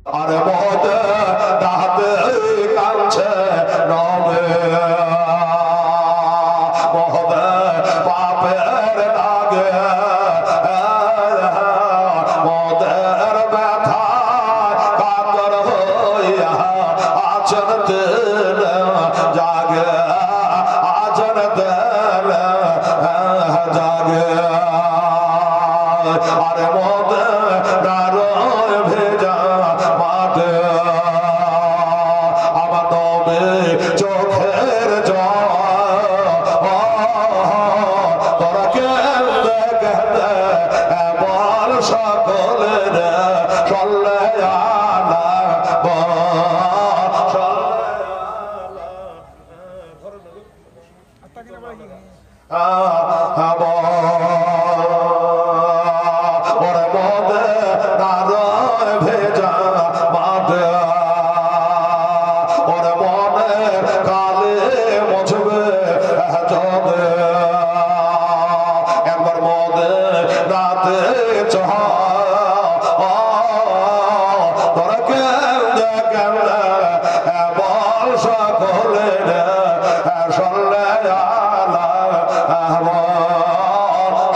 আর মদ দাঁতে কাঁদছে নবে মদ পাপের লাগে মদের ব্যথা কাতর হইয়া আছেন দিল জাগে আছেন দিল জাগে আরে মদ দারোয় ভেজা মাঠে আমার নবে চোখের জল তোরা কেঁদে কেঁদে বল সকলের চলে আলা ভেজা মাঠে ওর মনের কালে মজবে যাবে একবার মদে রাতে চহ তোরা কেমনে কেমনে বল সকলের সল্লে আলা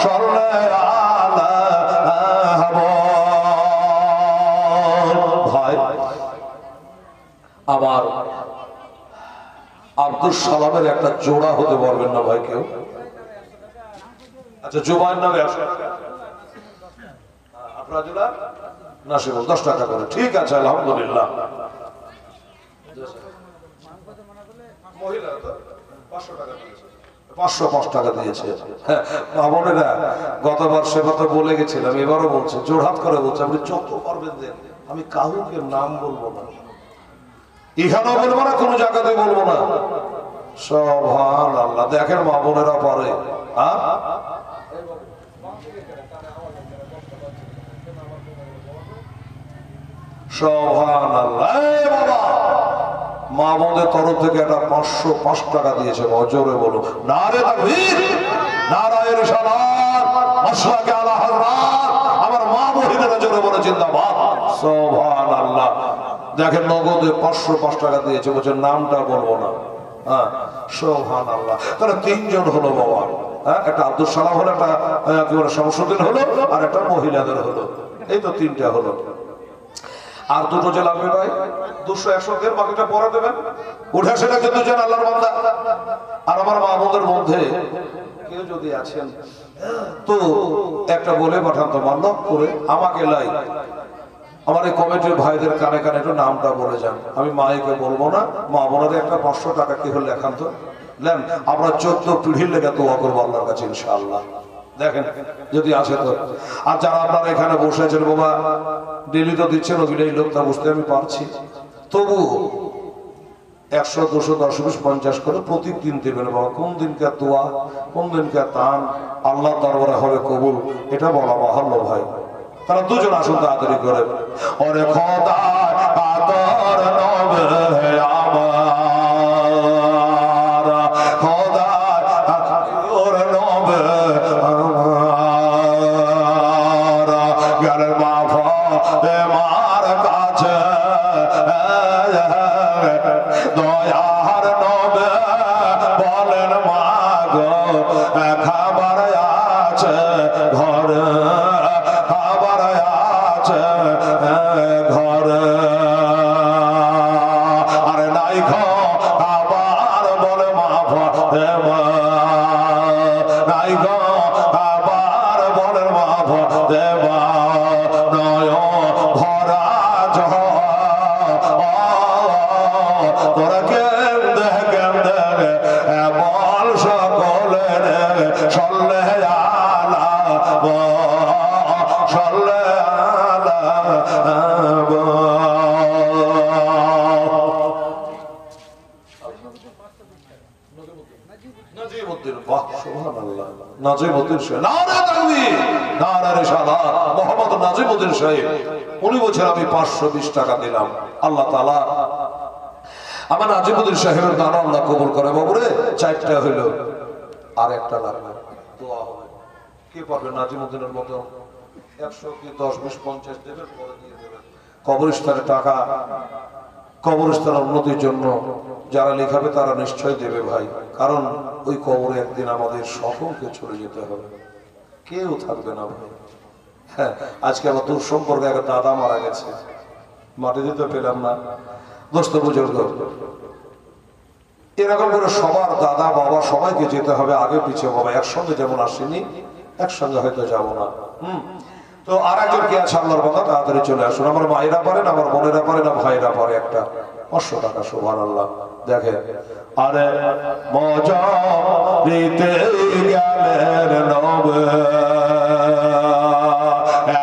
সল্লে আলা ভাই আবার আব্দুল সালামের একটা জোড়া হতে পারবেন না ভাই কেউ? আচ্ছা জুবাইর নামে আপনার জোড়া নাসিব 10 টাকা করে ঠিক আছে আলহামদুলিল্লাহ। মহিলা 505 টাকা দিয়েছে। হ্যাঁ বোনেরা গতবার সে কথা বলে গেছিলাম এবারও বলছে জোড়হাত করে বলছে আপনি যত পারবেন দেন আমি কাউকে নাম বলবো না এখানেও বলবো না কোনো জায়গাতে বলবো না সুবহানাল্লাহ দেখেন মা বোনেরা পারে সুবহানাল্লাহ বাবা মা বোনদের তরফ থেকে একটা 505 টাকা দিয়েছে জোরে বলো নারে তাকবীর নারায়ে রিসালাত মাশরাকে আলা হযরত আমার মা বোনেরা জোরে বলো জিন্দাবাদ সুবহানাল্লাহ। দেখেন নগদে 505 টাকা দিয়েছে বলছে নামটা বলবো না। হ্যাঁ সুবহানাল্লাহ তাহলে 3 জন হলো বাবা। হ্যাঁ একটা আব্দুল সালাম হলো একটা কি বলে শামসুদ্দিন হলো আর একটা মহিলাদের হলো এই তো 3টা হলো। আর দুটো যে লাগবে ভাই 200 100 দের বাকিটা পরে দেবেন উঠে সেটা কিন্তু যেন আল্লাহর বান্দা আর আমার মা বোনদের মধ্যে কেউ যদি আছেন তো একটা বলে পাঠান তো বান্ধব করে আমাকে লাই আমার এই কমিটির ভাইদের কানে কানে একটু নামটা বলে যান আমি মাইকে বলবো না মা বোনদের একটা 500 টাকা কি হলে লেখান তো নেন আমরা 14 পিঢ়ির লেগে দোয়া করবো আল্লাহর কাছে ইনশাআল্লাহ। দেখেন যদি আসে তো আর যারা আপনারা এখানে বসে আছেন বাবা ডেলি তো দিচ্ছেন অভিনয় লোকটা বুঝতে আমি পারছি তবু 100 200 10 20 50 করে প্রতিদিন দেবেন বাবা কোন দিনকার দোয়া কোন দিনকার দান আল্লাহ দরবারে হবে কবুল এটা বলা বাহুল্য ভাই। তারা দুজন আসুন তাড়াতাড়ি করে ওরে খোদা আদর নবে আমার খোদা আদর নবে আমার গালের মাফা মার কাছে দয়ার নবে বলেন মাগো খাবার আছে ঘরে খাবার আছে ঘরে আরে নাই খাবার বলে মা নাই খাবার বলে মা দেবা নয় ভরা তোরা কেন্দে কেন্দে বল সকলের সল্লে আলা সল্লে আলা নাজিমউদ্দিন বাহ সুবহানাল্লাহ নাজিমউদ্দিন সাহেব নারে তাকবীর নারে রিসালাত মোহাম্মদ নাজিমউদ্দিন সাহেব উনি বলছেন আমি 520 টাকা দিলাম আল্লাহ তাআলা আমার নাজিমউদ্দিন সাহেবের দান আল্লাহ কবুল করে বাবুরে 4টা হইলো আর একটা লাগবে দোয়া হবে কে পারবে নাজিমউদ্দিনের মতো 100 কি 10 20 50 দেবেন পরে দিয়ে দেবেন কবরস্থানে টাকা, কবরস্থানের উন্নতির জন্য যারা লেখাবে তারা নিশ্চয় দেবে ভাই, কারণ ওই কবরে একদিন আমাদের সকলকে চলে যেতে হবে, কেউ থাকবে না ভাই। হ্যাঁ, আজকে আমার দূর সম্পর্কে একটা দাদা মারা গেছে, মাটি দিতে পেলাম না। দোস্ত বুজুর্গ, এরকম করে সবার দাদা বাবা সবাইকে যেতে হবে, আগে পিছিয়ে বাবা একসঙ্গে যেমন আসেনি একসঙ্গে হয়তো যাব না। তো আর একজন কে আছে আল্লাহর বাবা, তাড়াতাড়ি চলে আসুন। আমার মায়েরা পারেন, আমার বোনেরা পারেন, ভাইরা পারে। একটা 500 টাকা, সুবহানাল্লাহ। দেখেন, আরে মজা দিতে গেলেন নবে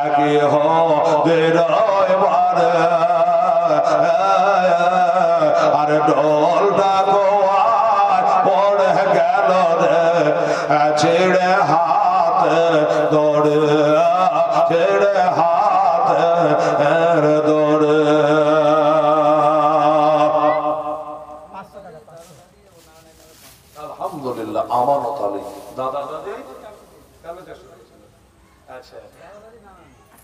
একই হদের এবারে, আরে ডলটা গোয়ায় পড়ে গেল রে, ছেড়ে হাত দৌড়ে, ছেড়ে হাত দৌড়ে। আলহামদুলিল্লাহ, আমানত আলী দাদা দাদি, আচ্ছা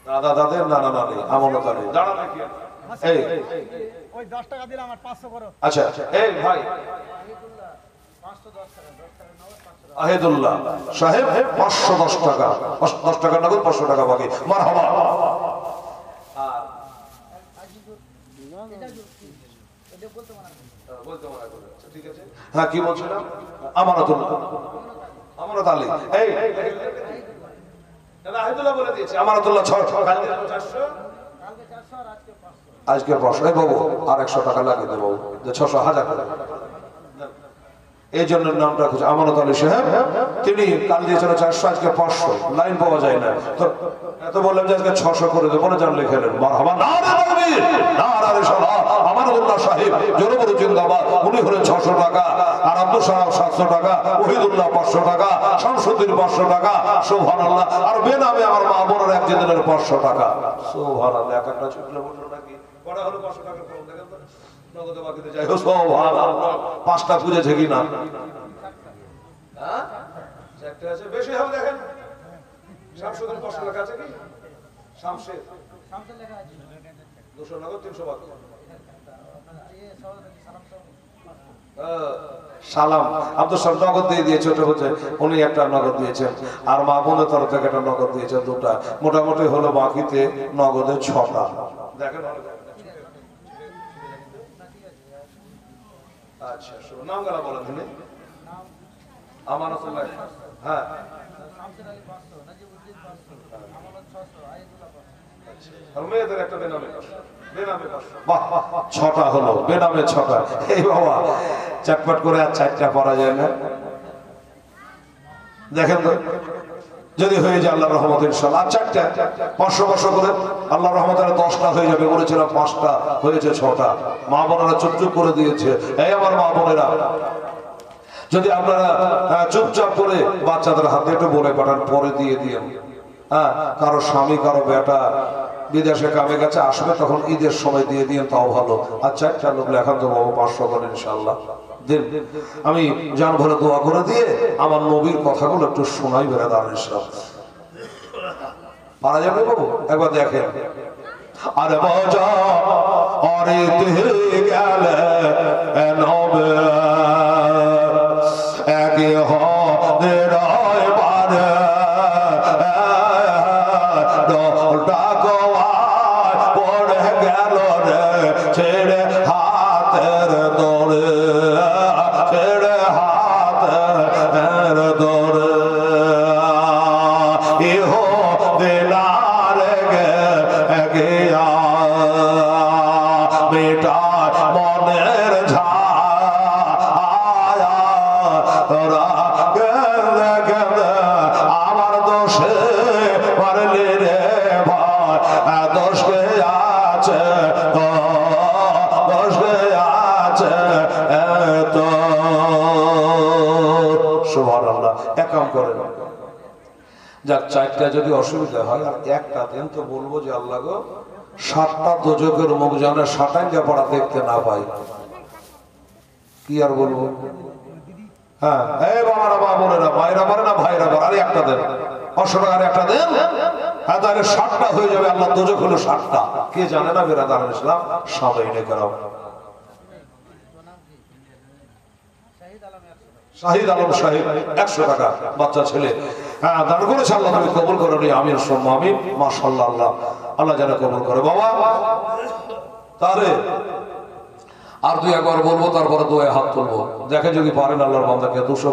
দাদা দাদের নানা নানি আমানত আলী দাঁড়ানো কি এই ওই 10 টাকা দিলে আমার 500 করো। আচ্ছা এই ভাই আহিদুল্লাহ সাহেব 510 টাকা, 10 টাকা নগদ, 500 টাকা বাকি। মারহাবা। আর ঠিক আছে, হ্যাঁ কি বলছিলাম? আমানতুল্লাহ, আমানত আলী। এই দাদা আহিদুল্লাহ বলে দিয়েছে আমানতুল্লাহ 600, কালকে 400, আজকে 500। এই বাবু আর 100 টাকা লাগিয়ে দেবো, 600 হাজার টাকা। এই জন্য নামটা খুঁজে আমানত আলী সাহেব, তিনি কাল দিয়েছিল 400, আজকে 500, লাইন পাওয়া যায় না। তো এত বললাম যে আজকে 600 করে দেবো, বলে যান লিখেলেন মারহাবা। নারে তাকবীর, নারে সালাত। আমানতুল্লাহ সাহেব জোরবুর জিন্দাবাদ, উনি হলেন 600 টাকা, আর আব্দুল সাহেব 700 টাকা, ওহিদুল্লাহ 500 টাকা, শামসুদ্দিন 500 টাকা, সুবহানাল্লাহ। আর বেনামে আমার মা বোনের এক দিনের 500 টাকা, সুবহানাল্লাহ। এক একটা ছুটলে বললো নাকি কটা হলো 500 টাকা কম, দেখেন তো নগদে বাকিতে যাই হোক। সুবহানাল্লাহ, 5টা খুঁজেছে কিনা? হ্যাঁ, একটা আছে বেশি হবে। দেখেন শামসুদ্দিন 500 টাকা আছে কি? শামসের লেখা আছে 200 নগদ, 300 বাকি। সালাম আব্দুল সালাম নগদ দিয়ে দিয়েছে, ওটা হচ্ছে উনি একটা নগদ দিয়েছেন, আর মা বোনের তরফ থেকে একটা নগদ দিয়েছেন, 2টা। মোটামুটি হলো বাকিতে নগদে 6টা। দেখেন আচ্ছা, নাম গালা বলেন তিনি। আমানতুল্লাহ, হ্যাঁ মেয়েদের একটা বেনামে 6টা হলো, বেনামে 6টা। এই বাবা চটপট করে আর 4টা পড়া যায় না। দেখেন তো যদি হয়ে যায় আল্লাহর রহমতে ইনশাআল্লাহ, আর 4টা 500 করে আল্লাহর রহমতে 10টা হয়ে যাবে। বলেছিলাম 5টা, হয়েছে 6টা। মা বোনেরা চুপচুপ করে দিয়েছে। এই আমার মা বোনেরা, যদি আপনারা চুপচাপ করে বাচ্চাদের হাতে একটু বলে পাঠান, পরে দিয়ে দিন। হ্যাঁ, কারো স্বামী কারো বেটা বিদেশে কামে গেছে, আসবে তখন ঈদের সময় দিয়ে দিন, তাও ভালো। আর 4টা লোক লেখান তো বাবু 500 করে ইনশাআল্লাহ দিন। আমি জান ভরে দোয়া করে দিয়ে আমার নবীর কথাগুলো একটু শোনাই বেড়ে দাঁড়ান ইনশাআল্লাহ। পারা যাবে বাবু? একবার দেখেন। আরে বাজা আরে তে গেলে নবে একই হদের এবারে, ডলটা গোয়ায় পড়ে গেল রে, ছেড়ে হাতের দৌড়ে, ছেড়ে হাতের দৌড়ে। ইহো দিলার গিয়া বেটা মনের ছায়া, আমার দোষে পারলি রে ভাই, দোষ কে আছে, দোষ কে আছে তো। সুবহানাল্লাহ। এক কাম করেন, যাক 4টা যদি অসুবিধা হয় আর 1টা দেন, তো বলবো যে আল্লাহ গো 7টা দোজকের মুখ যেন সাটাঙ্গা পড়া দেখতে না পাই। কি আর বলবো? হ্যাঁ, এই বাবারা, মা বোনেরা, মায়েরা পারে না, ভাইরা পারে, আর 1টা দেন, 500 টাকার 1টা দেন। হ্যাঁ তাহলে 60টা হয়ে যাবে, আল্লাহ দোজখ হলো 60টা। কে জানে না বেরাদার ইসলাম সামনে কেরাম। শাহিদ আলম সাহেব 100 টাকা বাচ্চা ছেলে হ্যাঁ দান করেছে, আল্লাহ তুমি কবুল করে নি। আমির সম্মা আমিন। মাশাআল্লাহ, আল্লাহ আল্লাহ যেন কবুল করে। বাবা তাহলে আর দুই একবার বলবো, তারপরে দোয়া হাত তুলবো। দেখে যদি পারেন আল্লাহর বান্দাকে 200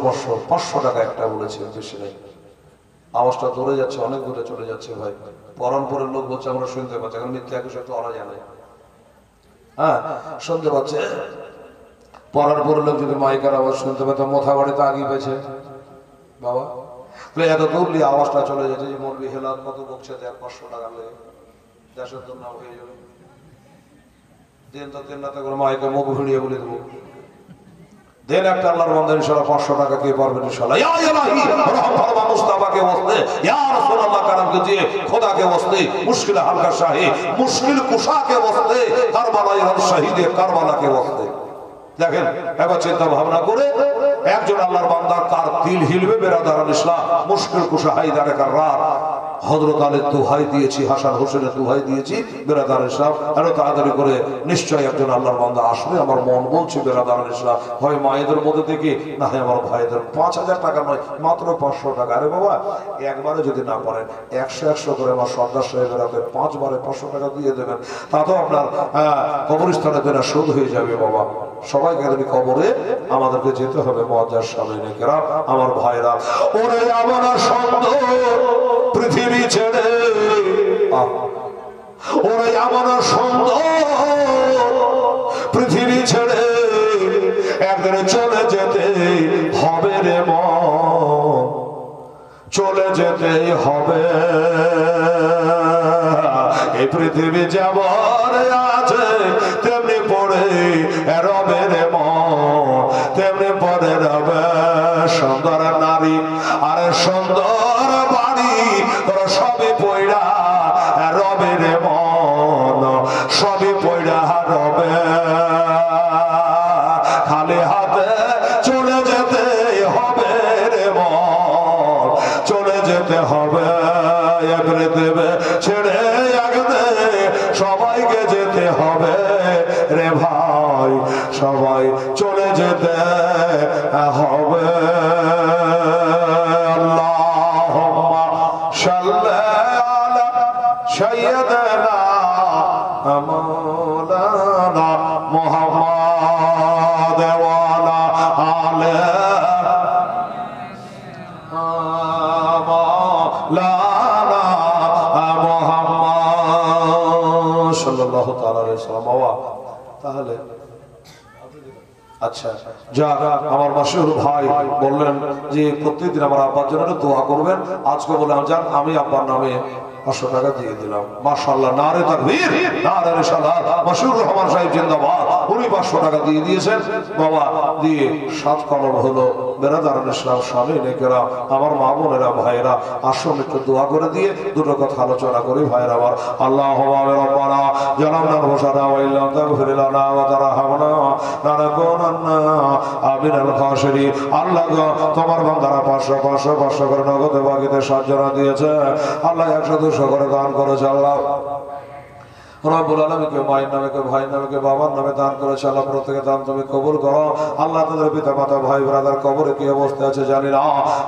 500 টাকা একটা বলেছে, বেশি নেই। আওয়াজটা দূরে যাচ্ছে, অনেক দূরে চলে যাচ্ছে ভাই। পরমপুরের লোক বলছে আমরা শুনতে পাচ্ছি, এখন মিথ্যা কিছু তো ওরা জানে। হ্যাঁ শুনতে পাচ্ছে। পরমপুরের লোক যদি মাইকার আওয়াজ শুনতে পেত, মোথা বাড়িতে আগিয়ে পেয়েছে বাবা। এত দূর দিয়ে আওয়াজটা চলে যাচ্ছে যে মৌলবি হেলাল কত বকছে, 500 টাকা লেগে দেশের জন্য হয়ে যাবে। দেন তো দেন না তো করে মাইকে মুখ ভিড়িয়ে বলে দেবো। দেন একটা আল্লাহর বান্দা ইনশাআল্লাহ 500 টাকা কে পারবেন ইনশাআল্লাহ। ইয়া ইলাহি রহম ফরমা মুস্তাফা के वास्ते, या रसूलुल्लाह करम कीजिए खुदा के वास्ते, मुश्किल हल का शाही मुश्किल कुशा के वास्ते, करबला और शहीद करबला के वास्ते। দেখেন একবার চিন্তা ভাবনা করে একজন আল্লাহর বান্দার কার দিল হিলবে বেরাদারান ইসলাম। মুশকিল কুশা হায়দারে কাররার হযরত আলীর দোহাই দিয়েছি, হাসান হোসেনের দোহাই দিয়েছি বেরাদারান ইসলাম। আরো তাড়াতাড়ি করে নিশ্চয়ই একজন আল্লাহর বান্দা আসবে। আমার মন বলছে বেরাদারান ইসলাম, হয় মায়েদের মধ্যে থেকে না হয় আমার ভাইদের। 5000 টাকা নয়, মাত্র 500 টাকা। আরে বাবা একবারে যদি না পারেন 100 করে আমার সর্দার সাহেবের হাতে 5 বারে 500 টাকা দিয়ে দেবেন, তাতেও আপনার কবরস্থানে দেনা শোধ হয়ে যাবে বাবা। সবাইকে কবরে আমাদেরকে যেতে হবে মুআজ্জাজ সামনে কেরাম। আমার ভাইরা ওরে আমার সুন্দর পৃথিবী ছেড়ে, ওরে আমার সুন্দর পৃথিবী ছেড়ে একদিন চলে যেতে হবে রে মন, চলে যেতে হবে। এই পৃথিবী যেমন আছে তেমনি পড়ে রবে রে মন, তেমনি পড়ে রবে। সুন্দর নারী আর সুন্দর বাড়ি তোরা সবই পয়রা রবে রে মন, সবই পয়রা রবে। খালি হাতে চলে যেতে হবে রে মন, চলে যেতে হবে। পৃথিবী ছেড়ে সবাইকে যেতে হবে রে ভাই, সবাই চলে যেতে হবে। আল্লাহুম্মা সাল্লি আলা সাইয়্যিদিনা মাওলানা মুহাম্মাদ ওয়া আলা আলিহি সাল্লাল্লাহু তাআলা আলাইহি সাল্লাম। বাবা তাহলে আচ্ছা যাক, আমার মাসুর ভাই বললেন যে প্রত্যেকদিন আমার আব্বার জন্য দোয়া করবেন। আজকে বললাম যান আমি আব্বার নামে 500 টাকা দিয়ে দিলাম। মাশাআল্লাহ, নারে তাকবীর, নারে রিসালাত। মাসুর রহমান সাহেব জিন্দাবাদ। উনি 500 টাকা দিয়ে দিয়েছেন বাবা। দিয়ে 7 কলম হলো। বেরাদারান ইসলাম সামনে কেরাম, আমার মা বোনেরা ভাইরা আসুন একটু দোয়া করে দিয়ে দুটো কথা আলোচনা করি ভাইরা আমার। আল্লাহুম্মা রাব্বানা জালামনা আনফুসানা ওয়া ইল্লাম তাগফির লানা ওয়া তারহামনা লানাকুনান্না মিনাল খাসিরিন। আল্লাহ গো তোমার বান্দারা 500 করে নগদে বাকিতে 7 জনা দিয়েছে। আল্লাহ 100-200 করে দান করেছে। আল্লাহ রব্বুল আলামিন কে মায়ের নামে কে ভাইয়ের নামে কে বাবার নামে দান করেছে। আল্লাহ প্রত্যেকে দান তুমি কবুল করো। আল্লাহ তাদের পিতা মাতা ভাই ব্রাদার কবরে কি অবস্থা আছে জানি না,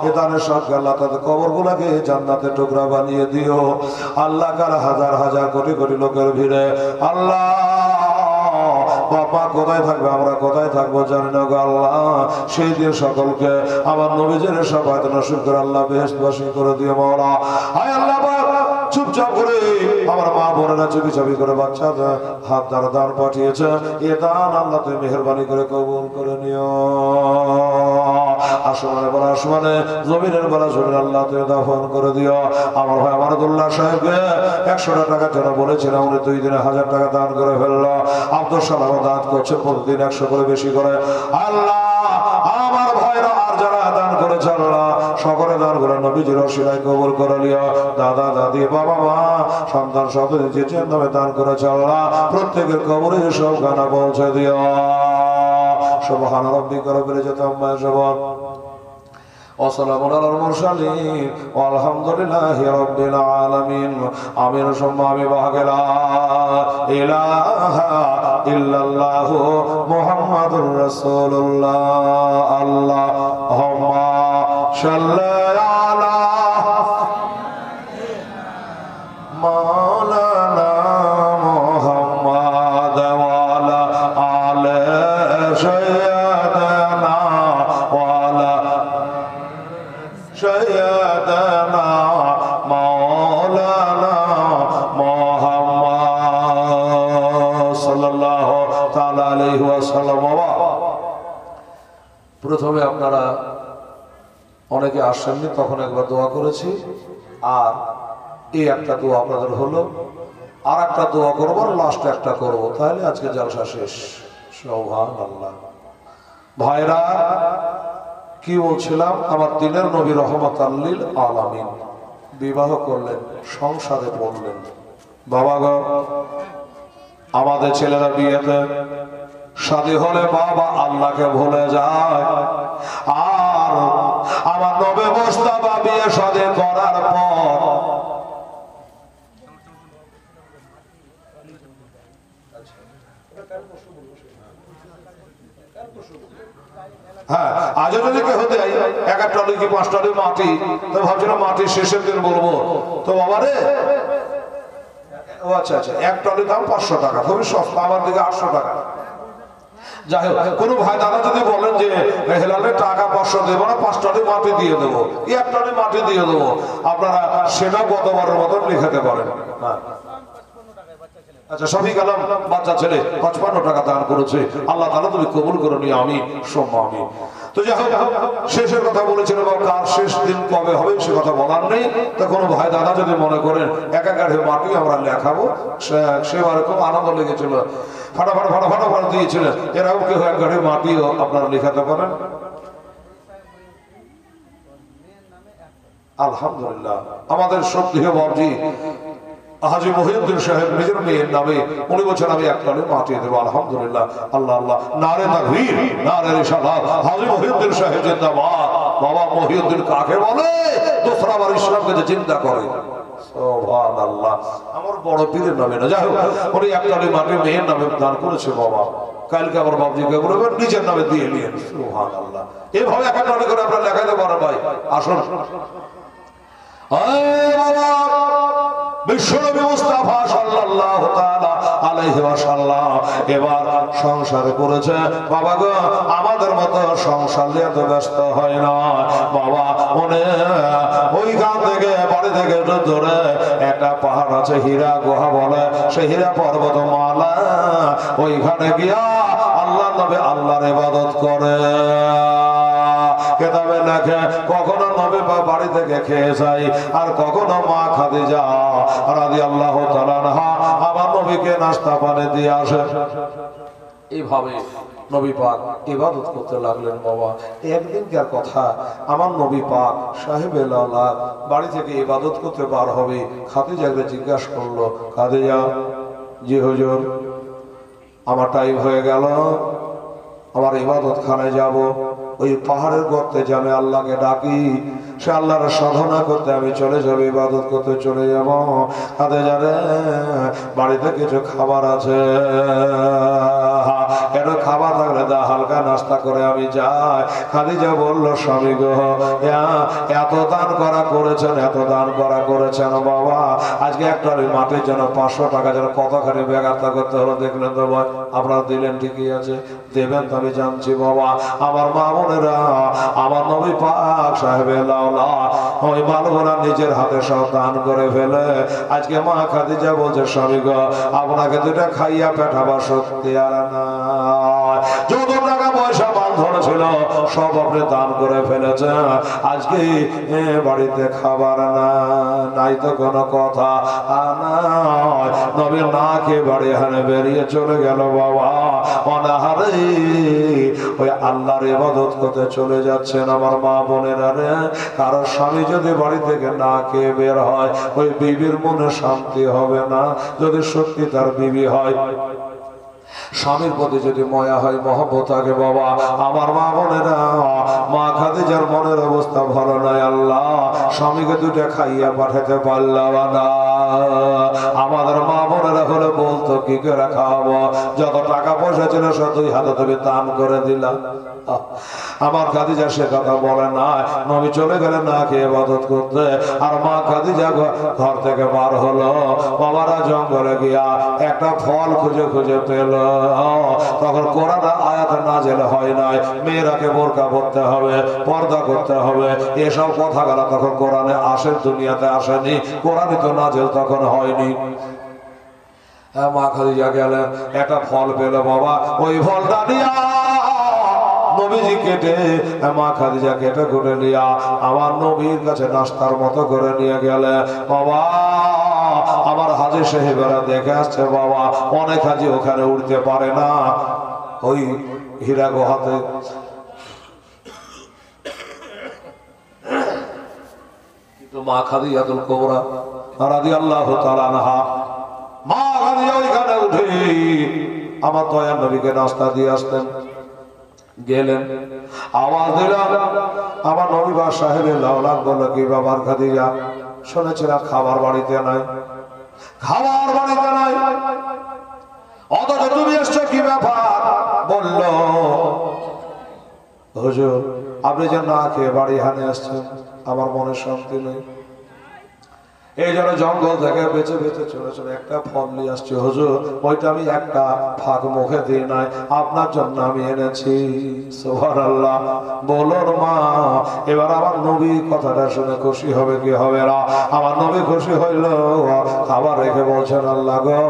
এ দানের সঙ্গে আল্লাহ তাদের কবরগুলোকে জান্নাতের টুকরা বানিয়ে দিও। আল্লাহ কার হাজার হাজার কোটি কোটি লোকের ভিড়ে আল্লাহ বাবা কোথায় থাকবে আমরা কোথায় থাকবো জানি না গো আল্লাহ। সেই দিন সকলকে আমার নবীজির শাফাত নসিব করে আল্লাহ বেহেশতবাসী করে দিও মাওলা। হায় আল্লাহ চুপচাপ করে আমার মা বোনেরা চুপি চাপি করে বাচ্চা হাত দ্বারা দান পাঠিয়েছে। এ দান আল্লাহ তুমি মেহেরবানি করে কবুল করে নিও। আসমানে বলা আসমানে, জমিনের বলা জমিন আল্লাহ তুমি দাফন করে দিও। আমার ভাই আমারুল্লাহ সাহেবকে 100 টাকা জন্য বলেছিলাম, উনি 2 দিনে 1000 টাকা দান করে ফেললো। আব্দুল সালাম দান করছে প্রতিদিন 100 করে বেশি করে। আল্লাহ আমার ভাইরা আর যারা দান করেছে আল্লাহ সকলে দান করে নবীজির ওসিলায় কবুল করে নিও। দাদা দাদি বাবা মা সন্তান সব যে নামে দান করেছে আল্লাহ প্রত্যেকের কবরে সব গানা পৌঁছে দিও। সুবহান রাব্বিকা রাব্বিল ইজ্জাতি আম্মা ইয়াসিফুন وسلام على المرسلين والحمد لله رب العالمين آمين ثم آمين لا إله إلا الله محمد رسول الله اللهم صل على مولانا محمد وعلى آل سيدنا وعلى سيدنا مولانا محمد صلى الله تعالى عليه وسلم। প্রথমে আপনারা অনেকে আসেননি, তখন একবার দোয়া করেছি, আর এই একটা দোয়া আপনাদের হলো, আর একটা দোয়া করবো, লাস্ট একটা করব, তাহলে আজকে জলসা শেষ। সুবহানাল্লাহ। ভাইরা, কি বলছিলাম, আমার দিনের নবী রহমাতাল লিল আলামিন বিবাহ করলেন, সংসারে পড়লেন। বাবা গো, আমাদের ছেলেরা বিয়েতে শাদী হলে বাবা আল্লাহকে ভুলে যায়, আর আমার নবী মুস্তাফা বিয়ে শাদী করার পর হ্যাঁ, আজ যদি কেউ দেয় এক একটা কি 5টা মাটি, তো ভাবছিলাম মাটির শেষের দিন বলবো, তো বাবা রে, ও আচ্ছা আচ্ছা, এক টলির দাম 500 টাকা, খুবই সস্তা, আমার দিকে 800 টাকা। যাই হোক, কোন ভাই দাদা যদি বলেন যে হেলালে টাকা 500 দেবো না, 5 টলি মাটি দিয়ে দেবো, 1 টলি মাটি দিয়ে দেবো, আপনারা সেটা গতবারের মতন লিখাতে পারেন। হ্যাঁ আচ্ছা, সবই গেলাম, বাচ্চা ছেলে 55 টাকা দান করেছে, আল্লাহ তাআলা তুমি কবুল করে নিও, আমি সম্মা আমি। তো যাই হোক, শেষের কথা বলেছিলাম, কার শেষ দিন কবে হবে সে কথা বলার নেই। তো কোনো ভাই দাদা যদি মনে করেন এক গাড়ি মাটি আমরা লেখাবো, সেবারে খুব আনন্দ লেগেছিল, ফাটাফাট ফাটাফাট ফাটা দিয়েছিলেন, এরকম কেউ এক গাড়ি মাটিও আপনারা লেখাতে পারেন। আলহামদুলিল্লাহ, আমাদের শ্রদ্ধেয় বাবজি হাজী মহিউদ্দিন সাহেব নিজের মেয়ের নামে, উনি বলছেন আমি এক টলি মাটি দেবো। আলহামদুলিল্লাহ, আল্লাহ আল্লাহ, নারে তাকবীর, নারে রিসালাত, হাজী মহিউদ্দিন সাহেব জিন্দাবাদ। বাবা মহিউদ্দিন কাকে বলে? দোসরাবার ইসলামকে যে চিন্তা করে। সুবহানাল্লাহ, আমার বড় পীরের নামে না, যাই হোক, উনি এক টলি মাটি মেয়ের নামে দান করেছে। বাবা কালকে আমার বাবজিকে বলবেন নিজের নামে দিয়ে নিন। সুবহানাল্লাহ, এইভাবে এক টলি করে আপনারা লেখাইতে পারেন। ভাই আসুন, বিশ্বনবী মুস্তাফা সাল্লাল্লাহু তাআলা আলাইহি ওয়াসাল্লাম এবার সংসার করেছে। বাবা গো, আমাদের মতো সংসার নিয়ে তো ব্যস্ত হয় না বাবা। মনে ওইখান থেকে বাড়ি থেকে ধরে একটা পাহাড় আছে, হীরা গুহা বলে, সেই হীরা পর্বত মালা, ওইখানে গিয়া আল্লাহ নবী আল্লাহর ইবাদত করে। কেতাবে লেখে কখনো নবী বাড়ি থেকে খেয়ে যায়, আর কখনো মা খাদিজা রাদিয়াল্লাহু তাআলা আনহা আমার নবীকে নাস্তা পানি দিয়ে আসে। এইভাবে নবী পাক ইবাদত করতে লাগলেন। বাবা একদিনকার কথা, আমার নবী পাক সাহেবে লালা বাড়ি থেকে ইবাদত করতে বার হবে, খাদিজাকে জিজ্ঞাসা করলো, খাদিজা, জি হুজুর, আমার টাইম হয়ে গেল, আমার ইবাদত খানায় যাব, ওই পাহাড়ের গর্তে যে আমি আল্লাহকে ডাকি, সে আল্লাহর সাধনা করতে আমি চলে যাবো, ইবাদত করতে চলে যাব। তাদের জানে বাড়িতে কিছু খাবার আছে, কেন খাবার থাকলে দা, হালকা নাস্তা করে আমি যাই। খাদিজা বললো, স্বামী গো, এত দান করা করেছেন, এত দান করা করেছেন বাবা, আজকে একটা মাটির জন্য 500 টাকা যেন কতখানি বেগারতা করতে হলো দেখলেন তো ভাই। আপনারা দিলেন, ঠিকই আছে, দেবেন তো আমি জানছি বাবা। আমার মা বোনেরা, আমার নবী পাক সাহেবে লাউলা ওই মালগুলা নিজের হাতে সব দান করে ফেলে। আজকে মা খাদিজা বলছে, স্বামী গো, আপনাকে দুটা খাইয়া পেটাবার শক্তি আর না, যত টাকা পয়সা বান্ধন ছিল সব আপনি দান করে ফেলেছে, আজকে বাড়িতে খাবার নাই তো কোনো কথা নয়। নবী না খেয়ে বাড়ি হানে বেরিয়ে চলে গেল বাবা। অনাহারে ওই আল্লাহর ইবাদত করতে চলে যাচ্ছেন আমার মা বোনেরা রে। কারো স্বামী যদি বাড়ি থেকে না খেয়ে বের হয়, ওই বিবির মনে শান্তি হবে না, যদি সত্যি তার বিবি হয়। স্বামীর প্রতি যদি মায়া হয়, মহব্বত থাকে বাবা, আমার মা বোনেরা, মা খাদিজার মনের অবস্থা ভালো নয়। আল্লাহ স্বামীকে দুটো খাইয়া পাঠাতে পারলাম না। আমাদের মা বোনেরা হলে বলতো কি করে খাওয়াবো, যত টাকা পয়সা ছিল সব দুই হাতে তুমি দান করে দিলাম। আমার খাদিজা সে কথা বলে না, নবী চলে গেলেন না খেয়ে ইবাদত করতে, আর মা খাদিজা ঘর থেকে বার হলো, বাবারা জঙ্গলে গিয়া একটা ফল খুঁজে খুঁজে পেল। তখন কোরআন আয়াত নাযিল হয় নাই, মেয়েরাকে বোরকা পরতে হবে, পর্দা করতে হবে, এসব কথাগুলো তখন কোরআনে আসে, দুনিয়াতে আসেনি, কোরআনই তো নাযিল তখন হয়নি। মা খাদিজা গেলেন, একটা ফল পেল বাবা, ওই ফলটা নিয়া নবীজি কেটে, মা খাদিজা কেটে করে নিয়া আমার নবীর কাছে নাস্তার মতো করে নিয়ে গেলে। বাবা আমার হাজী সাহেবেরা দেখে আসছে বাবা, অনেক হাজী ওখানে উঠতে পারে না ওই হীরা গুহাতে। কিন্তু মা খাদিজাতুল কুবরা রাদিয়াল্লাহু তাআলা আনহা, মা খাদিজা ওইখানে উঠে আমার দয়ার নবীকে নাস্তা দিয়ে আসতেন। গেলেন, আওয়াজ দিলাম, আমার নবী বা সাহেবের লাউলাক বলল, কি বাবার খাদিজা, শুনেছিলাম খাবার বাড়িতে নাই, খাবার বাড়িতে নাই, অথচ তুমি এসছো, কি ব্যাপার? বলল, হুজুর আপনি যে না খেয়ে বাড়ি হানে আসছেন, আমার মনে শান্তি নেই, এই জন্য জঙ্গল থেকে বেঁচে বেঁচে চলে চলে একটা ফল নিয়ে আসছে হুজুর, ওইটা আমি একটা ফাঁক মুখে দিই নাই, আপনার জন্য আমি এনেছি। সুবহানাল্লাহ। বলুন মা, এবার আমার নবী কথাটা শুনে খুশি হবে কি হবে না? আমার নবী খুশি হইল, খাবার রেখে বলছেন, আল্লাহ গো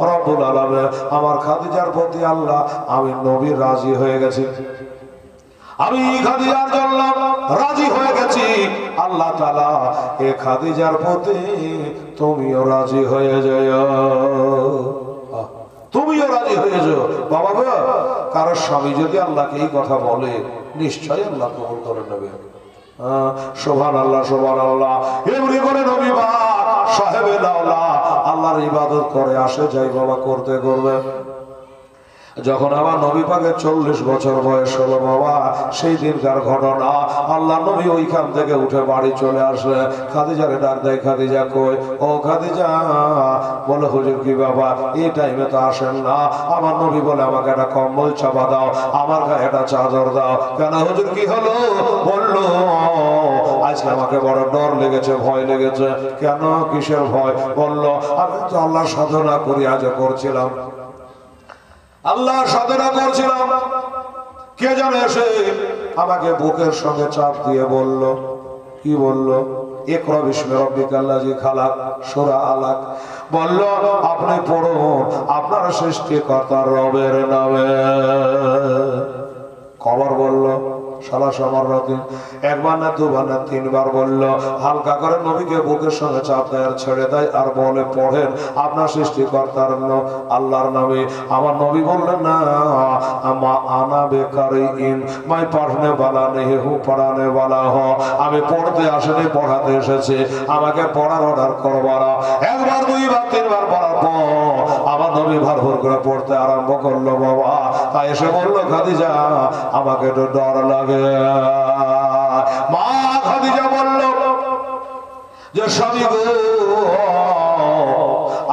রব্বুল আলামিন, আমার খাদিজার প্রতি আল্লাহ আমি নবী রাজি হয়ে গেছি, আমি খাদিজার জন্য রাজি হয়ে গেছি, আল্লাহ তাআলা এ খাদিজার প্রতি তুমিও রাজি হয়ে যাও, তুমিও রাজি হয়ে যাও। বাবা গো, কারো স্বামী যদি আল্লাহকে এই কথা বলে, নিশ্চয়ই আল্লাহ কবুল করে নেবে। সুবহানাল্লাহ, সুবহানাল্লাহ। এমনি করে নবী বা সাহেবে লাউলা আল্লাহর ইবাদত করে আসে যাই বাবা, করতে করবে। যখন আমার নবী পাকের 40 বছর বয়স হলো বাবা, সেই দিনকার ঘটনা, আল্লাহ নবী ওইখান থেকে উঠে বাড়ি চলে আসলে, খাদিজারে ডাক দেয়, খাদিজা কই? ও খাদিজা। বলে, হুজুর কি বাবা, এই টাইমে তো আসেন না। আমার নবী বলে, আমাকে একটা কম্বল চাপা দাও, আমার গায়ে একটা চাদর দাও। কেন হুজুর কি হলো? বললো, আজকে আমাকে বড় ডর লেগেছে, ভয় লেগেছে। কেন, কিসের ভয়? বললো, আমি তো আল্লাহ সাধনা করি, আজ করছিলাম, আল্লাহ সাধনা করছিলাম, কে জানে এসে আমাকে বুকের সঙ্গে চাপ দিয়ে বলল, কি বলল? ইকরা বিসমি রাব্বিকাল্লাযী খালাক, সূরা আলাক। বলল, আপনি পড়ুন আপনার সৃষ্টিকর্তার রবের নামে। কবার বলল? একবার না, দুবার না, 3 বার বলল। হালকা করে নবীকে বুকের সঙ্গে চাপ দেয় আর ছেড়ে দেয়, আর বলে, পড়েন আপনার সৃষ্টিকর্তার আল্লাহর নামে। আমার নবী বললেন, না আমা আনা বেকারি ইন মাই পড়নে বালা নেই, হু পড়ানে বালা হ। আমি পড়তে আসেনি, পড়াতে এসেছি, আমাকে পড়ার অর্ডার করবার। একবার, 2 বার, 3 বার পড়ার পর আমার নবী ভরভর করে পড়তে আরম্ভ করলো বাবা। তাই এসে বলল, খাদিজা আমাকে তো ডর লাগে। মা খাদিজা বলল যে, স্বামী গো,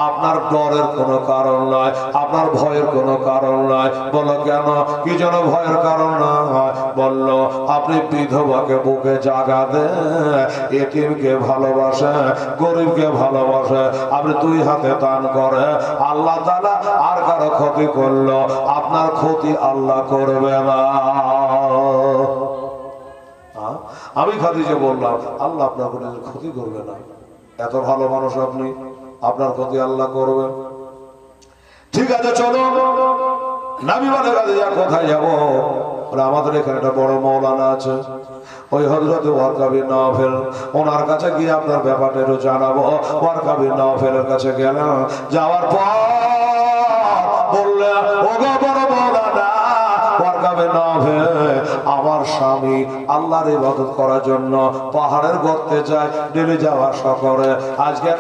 আপনার ডরের কোনো কারণ নয়, আপনার ভয়ের কোনো কারণ নয়। বলো, কেন, কি যেন ভয়ের কারণ নয়? বলল, আপনি বিধবাকে বুকে জাগা দেন, এতিমকে ভালোবাসে, গরিবকে ভালোবাসে, আপনি 2 হাতে দান করে, আল্লাহ তাআলা আর কারো ক্ষতি করলো, আপনার ক্ষতি আল্লাহ করবে না। আমি খাদিজা বললাম, আল্লাহ আপনার কোনো ক্ষতি করবে না, এত ভালো মানুষ আপনি, আপনার ক্ষতি আল্লাহ করবে। ঠিক আছে চলো। নবী বলে, খাদিজা কোথায় যাবো? আমাদের এখানে একটা বড় মাওলানা আছে, ওই হযরত ওয়ারকা বিন নাওফেল, ওনার কাছে গিয়ে আপনার ব্যাপারটা একটু জানাবো। ওয়ারকা বিন নাওফেলের কাছে গেলেন, যাওয়ার পর বললেন, ও গো বড় মাওলানা। ওয়ারকা নামে না ভেবে আমার স্বামী আল্লাহর ইবাদত করার জন্য পাহাড়ের গর্তে যায়, ডেলি যাওয়া আসা করে। আজকে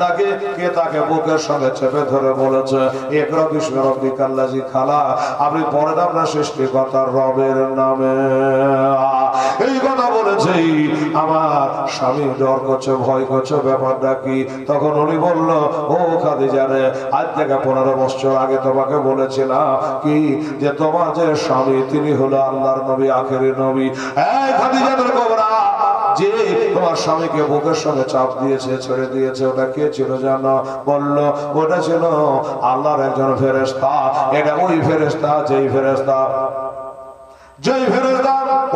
তাকে বুকের সঙ্গে চেপে ধরে বলেছে, ইকরা বিস্মি রাব্বিকাল্লাযী খালাক, আপনি পড়েন আপনার সৃষ্টিকর্তার রবের নামে। এই কথা বলেছে, আমার স্বামী ডর করছে, ভয় করছে, ব্যাপারটা কি? তখন উনি বলল, ও খাদিজা রে, আজ থেকে 15 বছর আগে তোমাকে বলেছিলাম কি যে তোমার যে স্বামী তিনি হলো আল্লাহর নবী, আখেরি নবী। এই খাদিজা কুবরা, যে তোমার স্বামীকে বুকের সঙ্গে চাপ দিয়েছে, ছেড়ে দিয়েছে, ওটা কে ছিল জানো? বলল, ওটা ছিল আল্লাহর একজন ফেরেশতা। এটা ওই ফেরেশতা যেই ফেরেশতা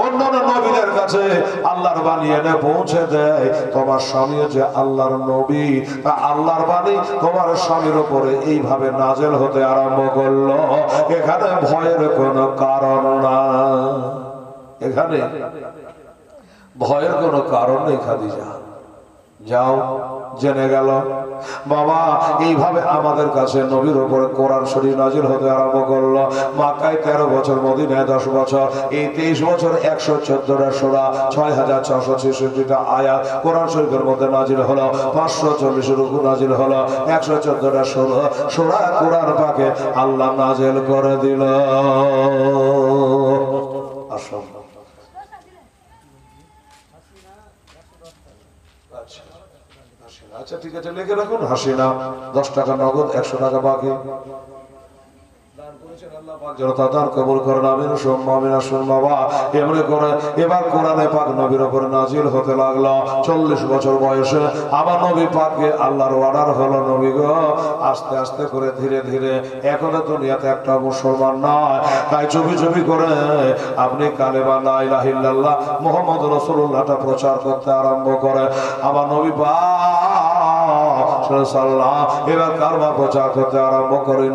অন্যান্য নবীদের কাছে আল্লাহর বাণী এনে পৌঁছে দেয়। তোমার স্বামী যে আল্লাহর নবী, আল্লাহর বাণী তোমার স্বামীর উপরে এইভাবে নাজেল হতে আরম্ভ করলো। এখানে ভয়ের কোনো কারণ না, এখানে ভয়ের কোনো কারণ নেই। খাদিজা যাও, জেনে গেল বাবা এইভাবে আমাদের কাছে নবীর উপরে কোরআন শরীফ নাজিল হতে আরম্ভ করলো। মক্কায় 13 বছর, মদিনায় 10 বছর, এই 23 বছর 114টা সূরা, 6666টা আয়াত কোরআন শরীফের মধ্যে নাজিল হলো। 540 রুকু নাজিল হলো, 114টা সূরা কোরআন পাকে আল্লাহ নাজিল করে দিল। আচ্ছা ঠিক আছে, লিখে রাখুন। হাসিনা 10 টাকা নগদ, 100 টাকা বাকি। এবার কোরআনে পাক নবীর উপরে নাজিল হতে লাগলো। 40 বছর বয়সে আমার নবী পাককে আল্লাহর অর্ডার হলো, নবী গো আস্তে আস্তে করে ধীরে ধীরে, এখনো দুনিয়াতে একটা মুসলমান নয়, তাই চুপি চুপি করে আপনি কালেমা লা ইলাহা ইল্লাল্লাহ মুহাম্মদুর রাসূলুল্লাহটা প্রচার করতে আরম্ভ করে। আমার নবী এবার কারবা প্রচার করতে আরম্ভ করেন।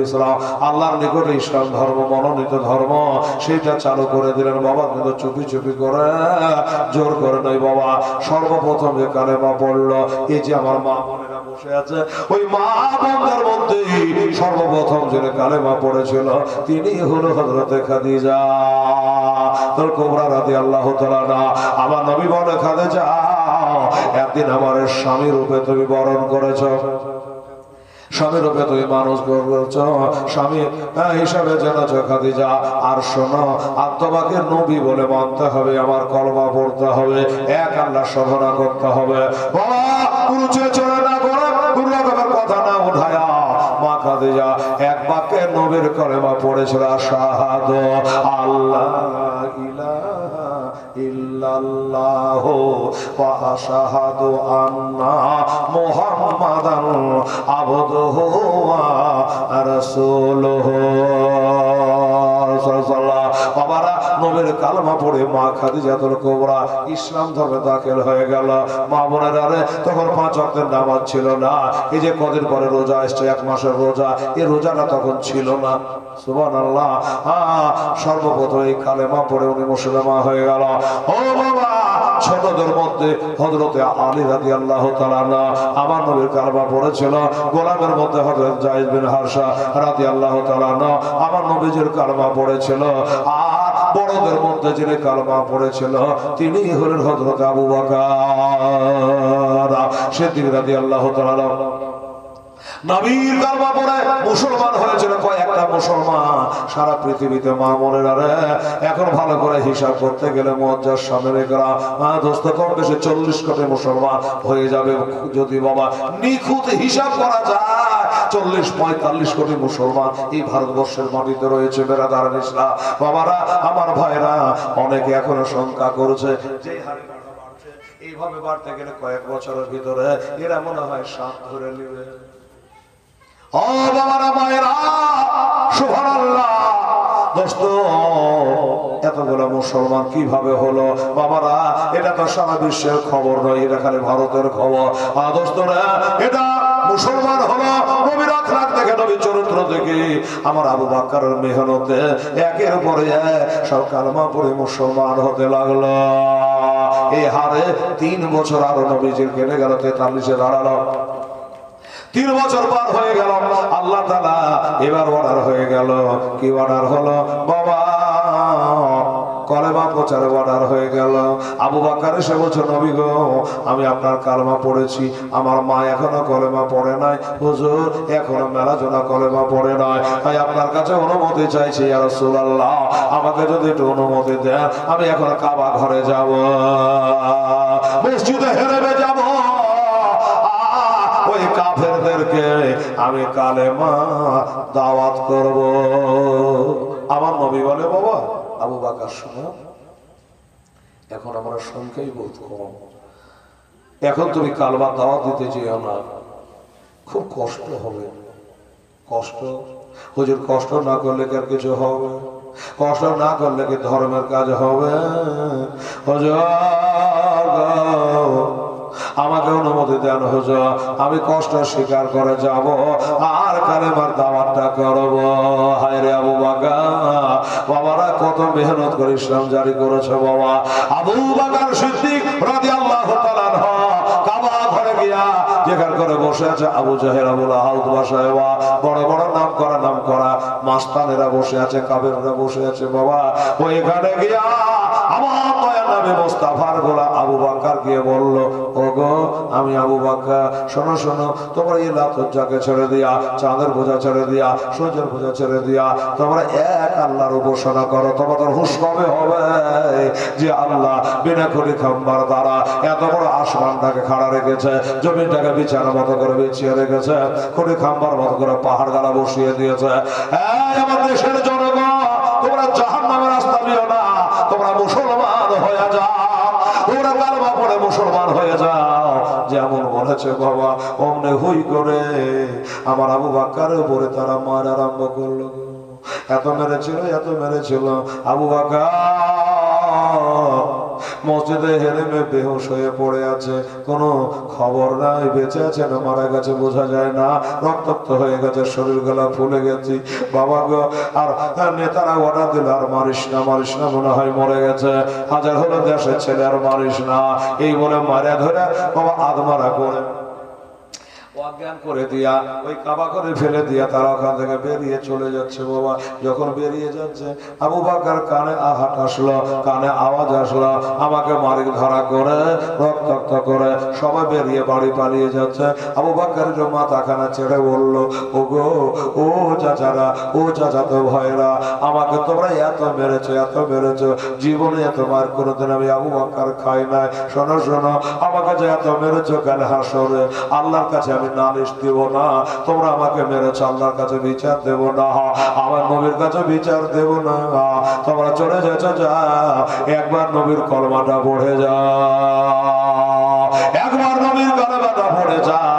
ইসলাম, আল্লাহর নিকটে ইসলাম ধর্ম মনোনীত ধর্ম, সেটা চালু করে দিলেন। বাবা কিন্তু চুপি চুপি করে, জোর করে নয় বাবা। সর্বপ্রথম যে কালেমা পড়লো, এই যে আমার মা বোনেরা বসে আছে, ওই মা বোনদের মধ্যে সর্বপ্রথম যে কালেমা পড়েছিল তিনি হলো হযরতে খাদিজা কুবরা রাদিয়াল্লাহু তাআলা। আমার নবী বলে, খাদিজা একদিন আমার স্বামী রূপে তুমি বরণ করেছ, স্বামী রূপে তুমি মানুষ করেছ, স্বামী হিসাবে জেনেছ খাদিজা। আর শোনো, আর তোমাকে নবী বলে মানতে হবে, আমার কলমা পড়তে হবে, এক আল্লাহ সাধনা করতে হবে। বাবা কোনো চলে না করে, কোনো রকমের কথা না উঠায়া মা খাদিজা এক বাক্যে নবীর কলেমা পড়েছিল, আশহাদু আল্লাহ ইলাহা ইল্লাল্লাহু ওয়া আশহাদু আন্না মুহাম্মাদান আবদুহু ওয়া রাসূলুহু। বাবারা নবীর কালেমা পড়ে মা খাদিজাতুল কুবরা ইসলাম ধর্মে দাখিল হয়ে গেল। মা বোনেরা রে, তখন 5 ওয়াক্তের নামাজ ছিল না। এই যে কদিন পরে রোজা আসছে, 1 মাসের রোজা, এই রোজাটা তখন ছিল না। সুবহানাল্লাহ। সর্বপ্রথম এই কালেমা পড়ে উনি মুসলমান হয়ে গেল। ও বাবা, ছোটদের মধ্যে হযরতে আলী রাদিয়াল্লাহু তাআলা আমার নবীর কালেমা পড়েছিল। গোলামের মধ্যে হযরত যায়েদ বিন হারসা রাদিয়াল্লাহু তাআলা আমার নবীজির কালেমা পড়েছিল। আর বড়দের মধ্যে যিনি কালেমা পড়েছিল তিনি হলেন হযরত আবু বকর সিদ্দিক রাদিয়াল্লাহু তাআলা। নবীর কালেমা পড়ে মুসলমান হয়েছিল কয়েকটা মুসলমান সারা পৃথিবীতে। মা বোনেরা রে, এখন ভালো করে হিসাব করতে গেলে মুআজ্জাজ সামনেরা দোস্ত কম বেশি 40 কোটি মুসলমান হয়ে যাবে। যদি বাবা নিখুঁত হিসাব করা যায়, 40-45 কোটি মুসলমান এই ভারতবর্ষের মাটিতে রয়েছে। বেরাদার ইসলাম বাবারা, আমার ভাইরা, অনেকে এখনো শঙ্কা করছে যে হারে বাড়ছে, এইভাবে বাড়তে গেলে কয়েক বছরের ভিতরে এরা মনে হয় সাত ধরে নেবে। ও বাবারা, মায়েরা, সুবহানাল্লাহ। দোস্ত, এতগুলো মুসলমান কিভাবে হলো? বাবারা, এটা তো সারা বিশ্বের খবর নয়, এটা খালি ভারতের খবর। দোস্তরা, এটা মুসলমান হলো নবীর আখলাক দেখে, নবীর চরিত্র দেখে, আমার আবু বকরের মেহনতে একের পরে এক সব কালেমা পড়ে মুসলমান হতে লাগলো। এই হারে 3 বছর আরো নবীজির কেটে গেল, 43-এ দাঁড়ালো। 3 বছর পার হয়ে গেল। আল্লাহ তাআলা এবার অর্ডার হয়ে গেল। কি অর্ডার হলো? বাবা কলেমা প্রচারে অর্ডার হয়ে গেল। আবু বকর এসে বলছে, নবী গো, আমি আপনার কালেমা পড়েছি, আমার মা এখনো কলেমা পড়ে নাই, হুজুর এখনো মেলা জনা কলেমা পড়ে নাই, তাই আপনার কাছে অনুমতি চাইছি ইয়া রাসূলুল্লাহ, আমাকে যদি একটু অনুমতি দেন, আমি এখন কাবা ঘরে যাব, মসজিদে হেরেবে যাব, ওই কাফেরদেরকে আমি কালেমা দাওয়াত করব। আমার নবী বলে, বাবা আবু বকর শোনো, এখন আমরা সংখ্যাই বোধ কম, এখন তুমি কালেমা দাওয়াত দিতে যেও না, খুব কষ্ট হবে। কষ্ট? হুজুর কষ্ট না করলে কি আর কিছু হবে? কষ্ট না করলে কি ধর্মের কাজ হবে? হুজুর আমাকে অনুমতি দেন হুজুর, আমি কষ্ট স্বীকার করে যাব আর কালেমার দাওয়াতটা করব। হায় রে আবু বকর, বাবারা কত মেহনত করে ইসলাম জারি করেছে বাবা। আবু বকর সিদ্দিক রাদিয়াল্লাহু তাআলা আনহু কাবা ঘরে গিয়া যেখান করে বসে আছে আবু জাহেল, আবু লাহাব, বাসায়বা বড় বড় নাম করা মাস্তানেরা বসে আছে, কাফেররা বসে আছে বাবা। ওইখানে গিয়া আমার দয়ার নবী মুস্তাফার গোলাম আবু বকর গিয়ে বলল, ওগো আমি আবু বকর, শোনো শোনো, তোমরা এই লাতজ্জাকে ছেড়ে দিয়া, চাঁদের বোঝা ছেড়ে দিয়া, সূর্যের বোঝা ছেড়ে দিয়া তোমরা এক আল্লাহর উপাসনা করো। তোমাদের হুঁশ কবে হবে যে আল্লাহ বিনা খুঁটি খাম্বার দ্বারা এত বড় আসমানটাকে খাড়া রেখেছে, জমিনটাকে বিছানার মতো করে বিছিয়ে রেখেছে, খুঁটি খাম্বার মতো করে পাহাড় গালা বসিয়ে দিয়েছে। আমার দেশের জনগণ, তোমরা জাহান্নামের রাস্তা নিও না, তোমরা মুসলমান হয়ে যাও, তোমরা কালেমা পড়ে মুসলমান হয়ে যাও। যেমন বলেছে বাবা, অমনে হুই করে আমার আবু বকরের উপরে তারা মার আরম্ভ করলো। এত মেরেছিল আবু বকর মসজিদে হেরেমে বেহুশ হয়ে পড়ে আছে, কোনো খবর নাই, বেঁচে আছে না মারা গেছে বোঝা যায় না, রক্তাক্ত হয়ে গেছে, শরীর গলা ফুলে গেছি বাবা গো। আর নেতারা অর্ডার দিল, আর মারিস না মনে হয় মরে গেছে, হাজার হলো দেশের ছেলে, আর মারিস না, এই বলে মারা ধরে বাবা আদমারা করে অজ্ঞান করে দিয়া ওই কাবা করে ফেলে দিয়া তারা ওখান থেকে বেরিয়ে চলে যাচ্ছে বাবা। যখন বেরিয়ে যাচ্ছে আবু বকর কানে আঘাত আসলো, কানে আওয়াজ আসলো, আমাকে মারিক ধরা করে রক্তাক্ত করে সবাই বেরিয়ে বাড়ি পালিয়ে যাচ্ছে। আবু বকরের মাথাখানা ছেড়ে বলল, ও গো, ও চাচারা, ও চাচাতো ভাইরা, আমাকে তোমরা এত মেরেছো, জীবনে এত মার কোনোদিন আমি আবু বকর খাই নাই। শোনো আমাকে যে এত মেরেছো, কাল হাসরে আল্লাহর কাছে আমি নালিশ দেব না, তোমরা আমাকে মেরেছ, আল্লাহর কাছে বিচার দেব না, আমার নবীর কাছে বিচার দেব না, তোমরা চলে যাচ্ছ, যাও একবার নবীর কলমাটা পড়ে যাও, একবার নবীর কলমাটা পড়ে যাও।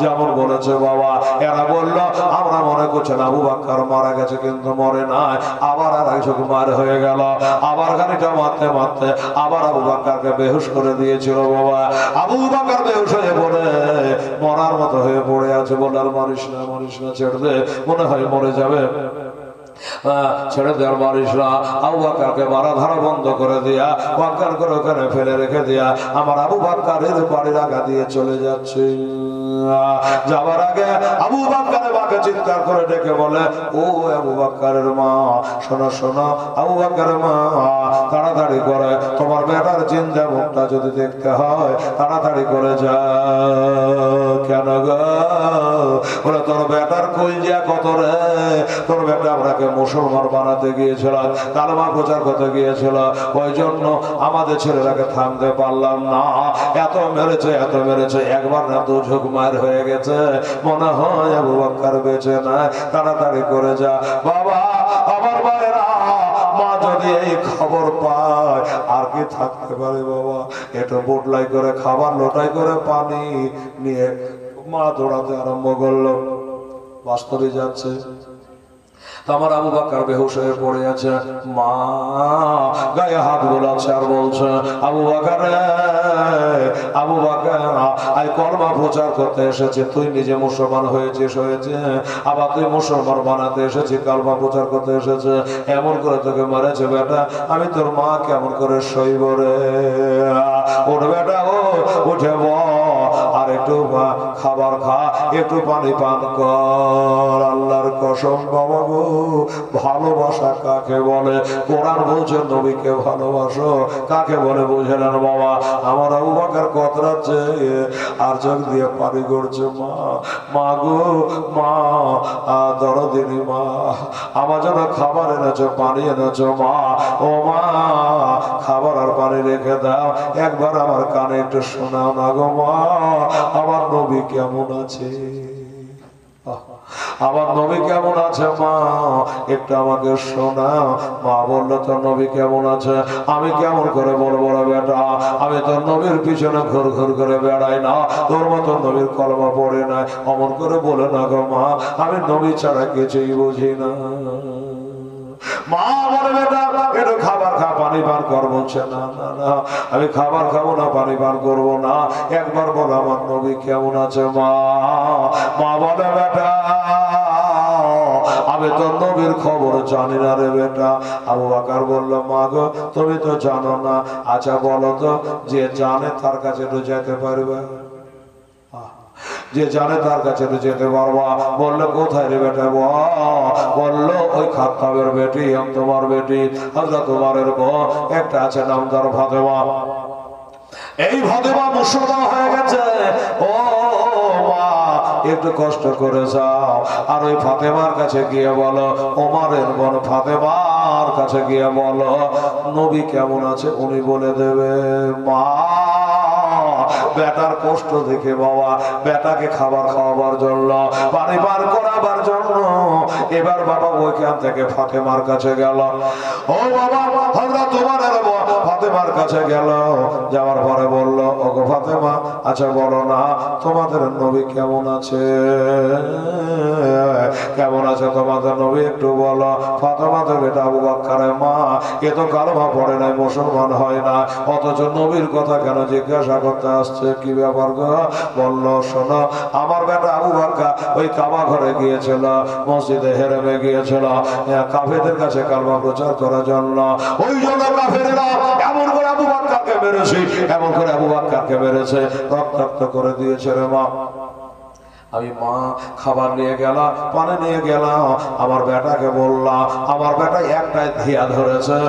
যেমন বলেছে বাবা, এরা বলল আমরা মনে করছেন আবু বকর মারা গেছে, কিন্তু মরে নাই, আবার আর একজন মার হয়ে গেল, আবার গাড়িটা মারতে আবার আবু বকরকে বেহুশ করে দিয়েছিল বাবা। আবু বকর বেহুশ হয়ে পড়ে মরার মতো হয়ে পড়ে আছে, বলে আর মারিস না, ছেড়ে দে, মনে হয় মরে যাবে, ছেড়ে দেওয়ার মারিস না। আবু বকরকে মারা ধরা বন্ধ করে দিয়া, ওয়াক্কার করে ওখানে ফেলে রেখে দিয়া আমার আবু বকরের বাড়ির আগা দিয়ে চলে যাচ্ছে। যাবার আগে আবু বকরের মাকে চিৎকার করে ডেকে বলে, ও আবু বকরের মা, শোনো আবু বকরের মা, তাড়াতাড়ি করে তোমার বেটার জিন্দা মুখটা যদি দেখতে হয় তাড়াতাড়ি করে যা। কেন গো? বলে তোর বেটার কলজা কত রে, তোর বেটা আপনাকে মুসলমান বানাতে গিয়েছিল, কালেমা প্রচার করতে গিয়েছিল, ওই জন্য আমাদের ছেলেরাকে থামতে পারলাম না, এত মেরেছে, একবার না দু ঝোঁক মার হয়ে গেছে, মনে হয় আবু বকর বেঁচে নাই, তাড়াতাড়ি করে যা। বাবা আমার ভাইরা, মা যদি এই খবর পায় আর কি থাকতে পারে বাবা, একটু বোটলাই করে খাবার, লোটাই করে পানি নিয়ে মা দৌড়াতে আরম্ভ করলো, বাস্তবে যাচ্ছে। আমার আবু বকর বেহুশ হয়ে পড়ে আছে, মা গায়ে হাত বোলাচ্ছে আর বলছে, আবু বকর আই কলমা প্রচার করতে এসেছে, তুই নিজে মুসলমান হয়েছিস, আবার তুই মুসলমান বানাতে এসেছি, কলমা প্রচার করতে এসেছে, এমন করে তোকে মারেছে বেটা, আমি তোর মা কেমন করে সইব রে। ওর বেটা ও উঠে আর একটু একটু খাবার খা, একটু পানি পান কর। আল্লাহর কসম বাবা গো, ভালোবাসা কাকে বলে? কোরআন বলছে নবীকে ভালোবাসো, কাকে বলে বুঝে নেন বাবা। আমার আবু বকর কতরাচ্ছে আর চোখ দিয়ে পানি করছে, মা মা গো মা, দরদিনী মা, আমার জন্য খাবার এনেছো, পানি এনেছো মা, ও মা খাবার আর পানি রেখে দাও, একবার আমার কানে একটু শোনাও না গো মা, আমার নবী কেমন আছে, আমার নবী কেমন আছে মা, একটু আমাকে শোনাও। মা বললো তোর নবী কেমন আছে? আমি কেমন করে বলবো রে বেটা, আমি তোর নবীর পিছনে ঘুর ঘুর করে বেড়াই না, তোর মতো নবীর কলমা পড়ে নাই, অমন করে বলে না গো মা, আমি নবী ছাড়া কিছুই বুঝি না। মা বলে বেটা একটু খাবার খা, পানি পান কর। বলছে না না না, আমি খাবার খাবো না, পানি পান করবো না, একবার বলো আমার নবী কেমন আছে মা। মা বলে বেটা আমি তো নবীর খবর জানি না রে বেটা। আবু বকর বলল মা গো তুমি তো জানো না, আচ্ছা বলো তো যে জানে তার কাছে তো যেতে পারবে, যে জানে তার কাছে তো যেতে পারবা। বললো কোথায় রে বেটা? বললো ওই খাত্তাবের বেটি, তোমার বেটি হযরত ওমরের বউ একটা আছে নাম তার ফাতেমা। এই ফাতেমা মুসলমান হয়ে গেছে, ও মা একটু কষ্ট করে যাও আর ওই ফাতেমার কাছে গিয়ে বলো, ওমরের বোন ফাতেমার কাছে গিয়ে বলো নবী কেমন আছে, উনি বলে দেবে। মা বেটার কষ্ট দেখে বাবা বেটাকে খাবার খাওয়াবার জন্য, পানি পার করাবার জন্য এবার বাবা ওইখান থেকে ফাতেমার কাছে গেল। ও বাবা হযরত ওমরের বউ ফাতেমার কাছে গেল, যাওয়ার পরে বলল ওগো ফাতেমা আচ্ছা বলো না তোমাদের নবী কেমন আছে, কেমন আছে তোমাদের নবী একটু বলো। ফাতেমা তো বেটা আবু বকরের মা, এ তো কালেমা পড়ে নাই, মুসলমান হয় না, অথচ নবীর কথা কেন জিজ্ঞাসা করতে আসছে, কি ব্যাপার গো? বলল শোনো আমার বেটা আবু বকর ওই কাবা ঘরে গিয়েছিল, মসজিদে হেরেমে গিয়েছিল কাফেরদের কাছে কালেমা প্রচার করার জন্য, ওই জন্য কাফেররা এমন করে আবু বকরকে মেরেছে, এমন করে আবু বকরকে মেরেছে, রক্তাক্ত করে দিয়েছে রে মা। আমি মা খাবার নিয়ে গেলাম, পানি নিয়ে গেলাম, আমার বেটাকে বললাম আমার বেটা একটাই ধিয়া ধরেছে,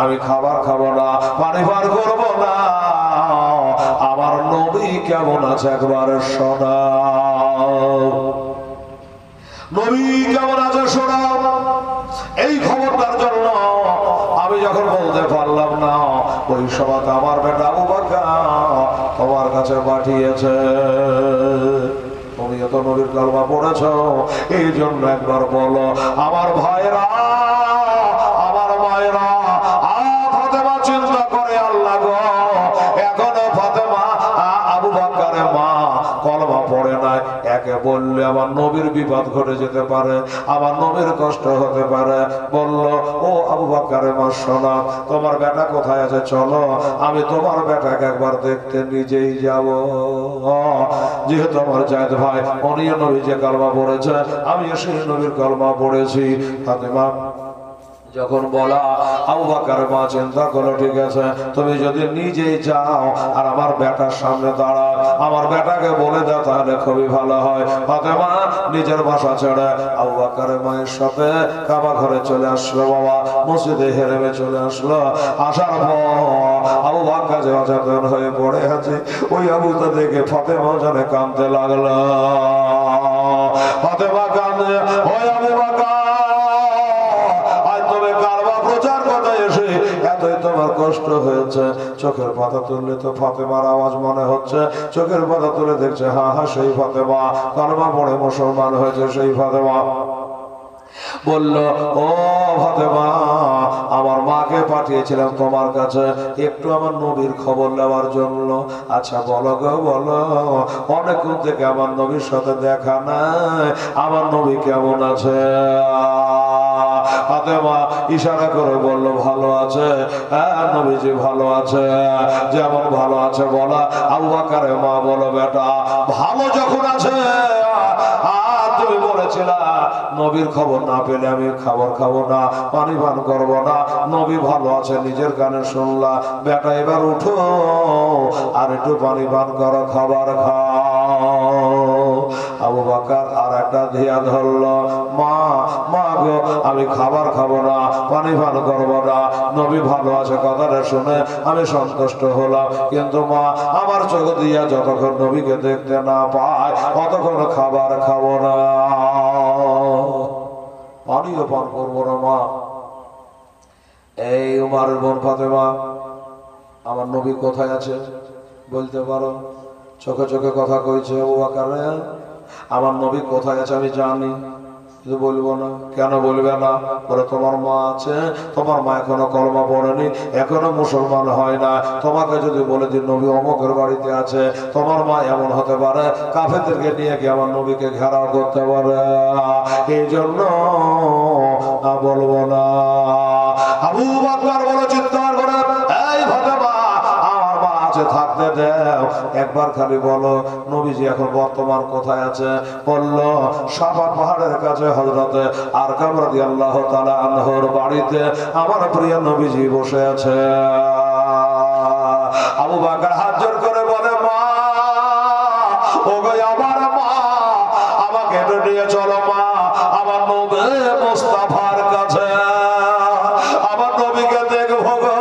আমি খাবার খাবো না, পানি পান করবো না, আমার নবী কেমন আছে একবার শোনাও, নবী কেমন আছে শোনাও। এই খবরটার জন্য আমি যখন বলতে পারলাম না, ওই সময় আমার বেটা আবু বকর তোমার কাছে পাঠিয়েছে, তুমি এত নবীর কালেমা পড়েছ, এই জন্য একবার বলো আমার ভাইরা আমার মায়েরা। ফাতেমা চিন্তা করে আল্লাহ গো, এখনো ফাতেমা আবু বকরের মা কলেমা পড়ে নাই, একে বললে আমার নবীর বিপদ ঘটে যেতে পারে, আমার নবীর কষ্ট হতে পারে। বলল ও আবু বকরের মা শোনো তোমার বেটা কোথায় আছে, চলো আমি তোমার বেটাকে একবার দেখতে নিজেই যাব, যেহেতু আমার জায়েদ ভাই উনিও নবী যে কালেমা পড়েছে, আমি সেই নবীর কালেমা পড়েছি। ফাতেমা যখন বলা আবু বকর মা চিন্তা করো ঠিক আছে, তুমি যদি নিজেই যাও আর আমার বেটার সামনে দাঁড়াও, আমার বেটাকে বলে দাও তাহলে খুবই ভালো হয়। ফাতেমা নিজের বাসা ছেড়ে আবু বকরের মায়ের সাথে কাবা ঘরে চলে আসলো, বাবা মসজিদে হেরেমে চলে আসলো। আসার পর আবু বকর যে অচেতন হয়ে পড়ে আছে, ওই আবুটা দেখে ফাতেমা জানে কাঁদতে লাগলো। ফাতেমা কাঁদে, ওই আবু বকর তোমার কষ্ট হয়েছে, চোখের পাতা তুললে তো ফাতেমার আওয়াজ মনে হচ্ছে, চোখের পাতা তুলে দেখছে হা হা সেই ফাতেমা, কালেমা পড়ে মুসলমান হয়েছে সেই ফাতেমা। বলল ও ফাতেমা আমার মাকে পাঠিয়েছিলাম তোমার কাছে একটু আমার নবীর খবর নেওয়ার জন্য, আচ্ছা বলো গো বলো, অনেকক্ষণ থেকে আমার নবীর সাথে দেখা নাই, আমার নবী কেমন আছে? ফাতেমা ইশারা করে বলল ভালো আছে, হ্যাঁ নবীজি ভালো আছে, যেমন ভালো আছে বলা। আবু বকরের মা বলো বেটা ভালো যখন আছে, তুমি বলেছিলা নবীর খবর না পেলে আমি খাবার খাবো না, পানি পান করবো না, নবী ভালো আছে নিজের কানে শুনলা, বেটা এবার উঠো আর একটু পানি পান করো, খাবার খাও। আবু বকর আর একটা ধিয়া ধরলো, মা মা গো আমি খাবার খাবো না, পানি পান করবো না, নবী ভালো আছে কথাটা শুনে আমি সন্তুষ্ট হলাম, কিন্তু মা আমার চোখ দিয়া যতক্ষণ নবীকে দেখতে না পায় ততক্ষণ খাবার খাবো না, পানিও পান করবো না মা। এই উমারের বোন ফাতেমা, আমার নবী কোথায় আছে বলতে পারো? চোখে চোখে কথা কইছে, আবু বকর আমার নবী কোথায় আছে আমি জানি, কিন্তু বলবো না। কেন বলবে না? বলে তোমার মা আছে, তোমার মা এখনো কলমা পড়েনি, এখনো মুসলমান হয় না, তোমাকে যদি বলে দিন নবী অমুকের বাড়িতে আছে, তোমার মা এমন হতে পারে কাফেরদেরকে নিয়ে কি আমার নবীকে ঘেরাও করতে পারে, এই জন্য বলবো না। আবু বকর বলে চিৎকার করে, এই ফাতেমা আমার মা আছে থাকতে দাও, একবার খালি বলো নবীজি এখন বর্তমান কোথায় আছে। বললো সাফা পাহাড়ের কাছে হযরতে আরকাম রাদিয়াল্লাহু তাআলা আনহুর বাড়িতে আমার প্রিয় নবীজি বসে আছে। আবু বকর হাত জোড় করে বলে, মা ও গো আমার মা, আমাকে নিয়ে চলো মা আমার নবী মুস্তাফার কাছে, আমার নবীকে দেখবো গো,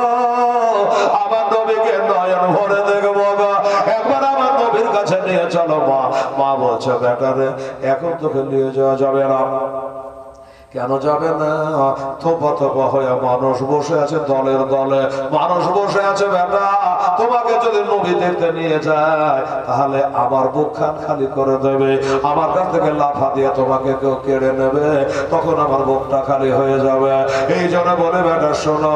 আমার নবীকে নয়ন ভরে দেখবো গো, একবার আমার নবীর কাছে নিয়ে চলো মা। মা বলছে, বেটারে এখন তোকে নিয়ে যাওয়া যাবে না। কেন যাবে না? থোপা থোপা হয়ে মানুষ বসে আছে, দলের দলে মানুষ বসে আছে বেটা, তোমাকে যদি নবী দেখতে নিয়ে যায় তাহলে আমার বুক খান খালি করে দেবে, আমার কাছ থেকে লাফা দিয়ে তোমাকে কেউ কেড়ে নেবে, তখন আমার বুকটা খালি হয়ে যাবে। এই জন্য বলে বেটা শোনো,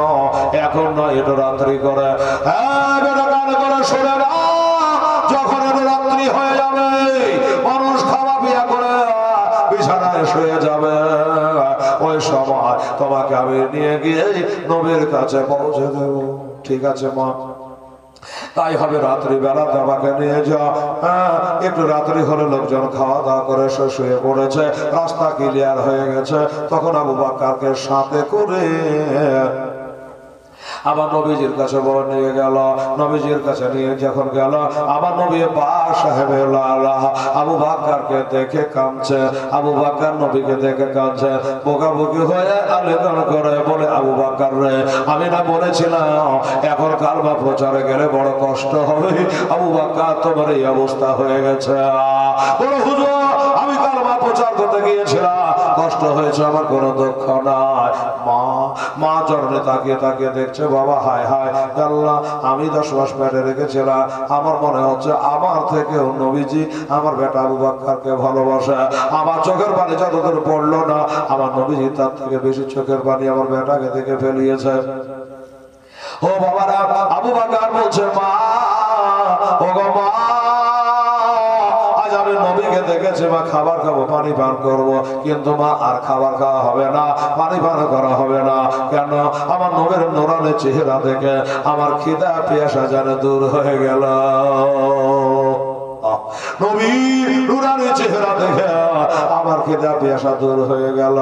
এখন নয় এটা রাত্রি করে, হ্যাঁ বেটা গান করে শোনে না, যখন এটা রাত্রি হয়ে যাবে মানুষ খাওয়া পিয়া করে বিছানায় শুয়ে যাবে, ওই সময় তোমাকে আমি নিয়ে গিয়ে নবীর কাছে পৌঁছে দেব। ঠিক আছে মা, তাই হবে, রাত্রি বেলা আমাকে নিয়ে যাও। হ্যাঁ একটু রাত্রি হলে লোকজন খাওয়া দাওয়া করে শুয়ে পড়েছে, রাস্তা ক্লিয়ার হয়ে গেছে, তখন আবু বকরকে সাথে করে আমার নবীজির কাছে বড় নিয়ে গেল। নবীজির কাছে নিয়ে যখন গেল, আমার নবী পাক সাহেব আবু বকরকে দেখে কাঁদছে, আবু বকর নবীকে দেখে কাঁদছে, বোকাবুকি হয়ে আবেদন করে বলে, আবু বকর রে আমি না বলেছিলাম এখন কালমা প্রচারে গেলে বড় কষ্ট হবে, আবু বকর তোমার এই অবস্থা হয়ে গেছে। বলে হুজুর আমি কালমা প্রচার করতে গিয়েছিলাম, কষ্ট হয়েছে, আমার কোনো দুঃখ নাই। মা জননে তাকিয়ে তাকিয়ে দেখছে, বাবা হায় হায় আল্লাহ, আমি 10 মাস পেটে রেখেছিলাম, আমার মনে হচ্ছে আমার থেকেও নবীজি আমার বেটা আবু বকরকে ভালোবাসে, আমার চোখের পানি যতদূর পড়লো না, আমার নবীজি তার থেকে বেশি চোখের পানি আমার বেটাকে দেখে ফেলিয়েছে। ও বাবারা, আবু বকর বলছে, মা ও গো মা, আমি নবীকে দেখেছি মা, খাবার খাবো পানি পান করবো, কিন্তু মা আর খাবার খাওয়া হবে না, পানি পান করা হবে না। কেন? আমার নবীর নূরানি চেহারা দেখে আমার খিদা পিয়াসা যেন দূর হয়ে গেল। নবীর নূরানি চেহারা দেখে আমার খিদা পিয়াসা দূর হয়ে গেল।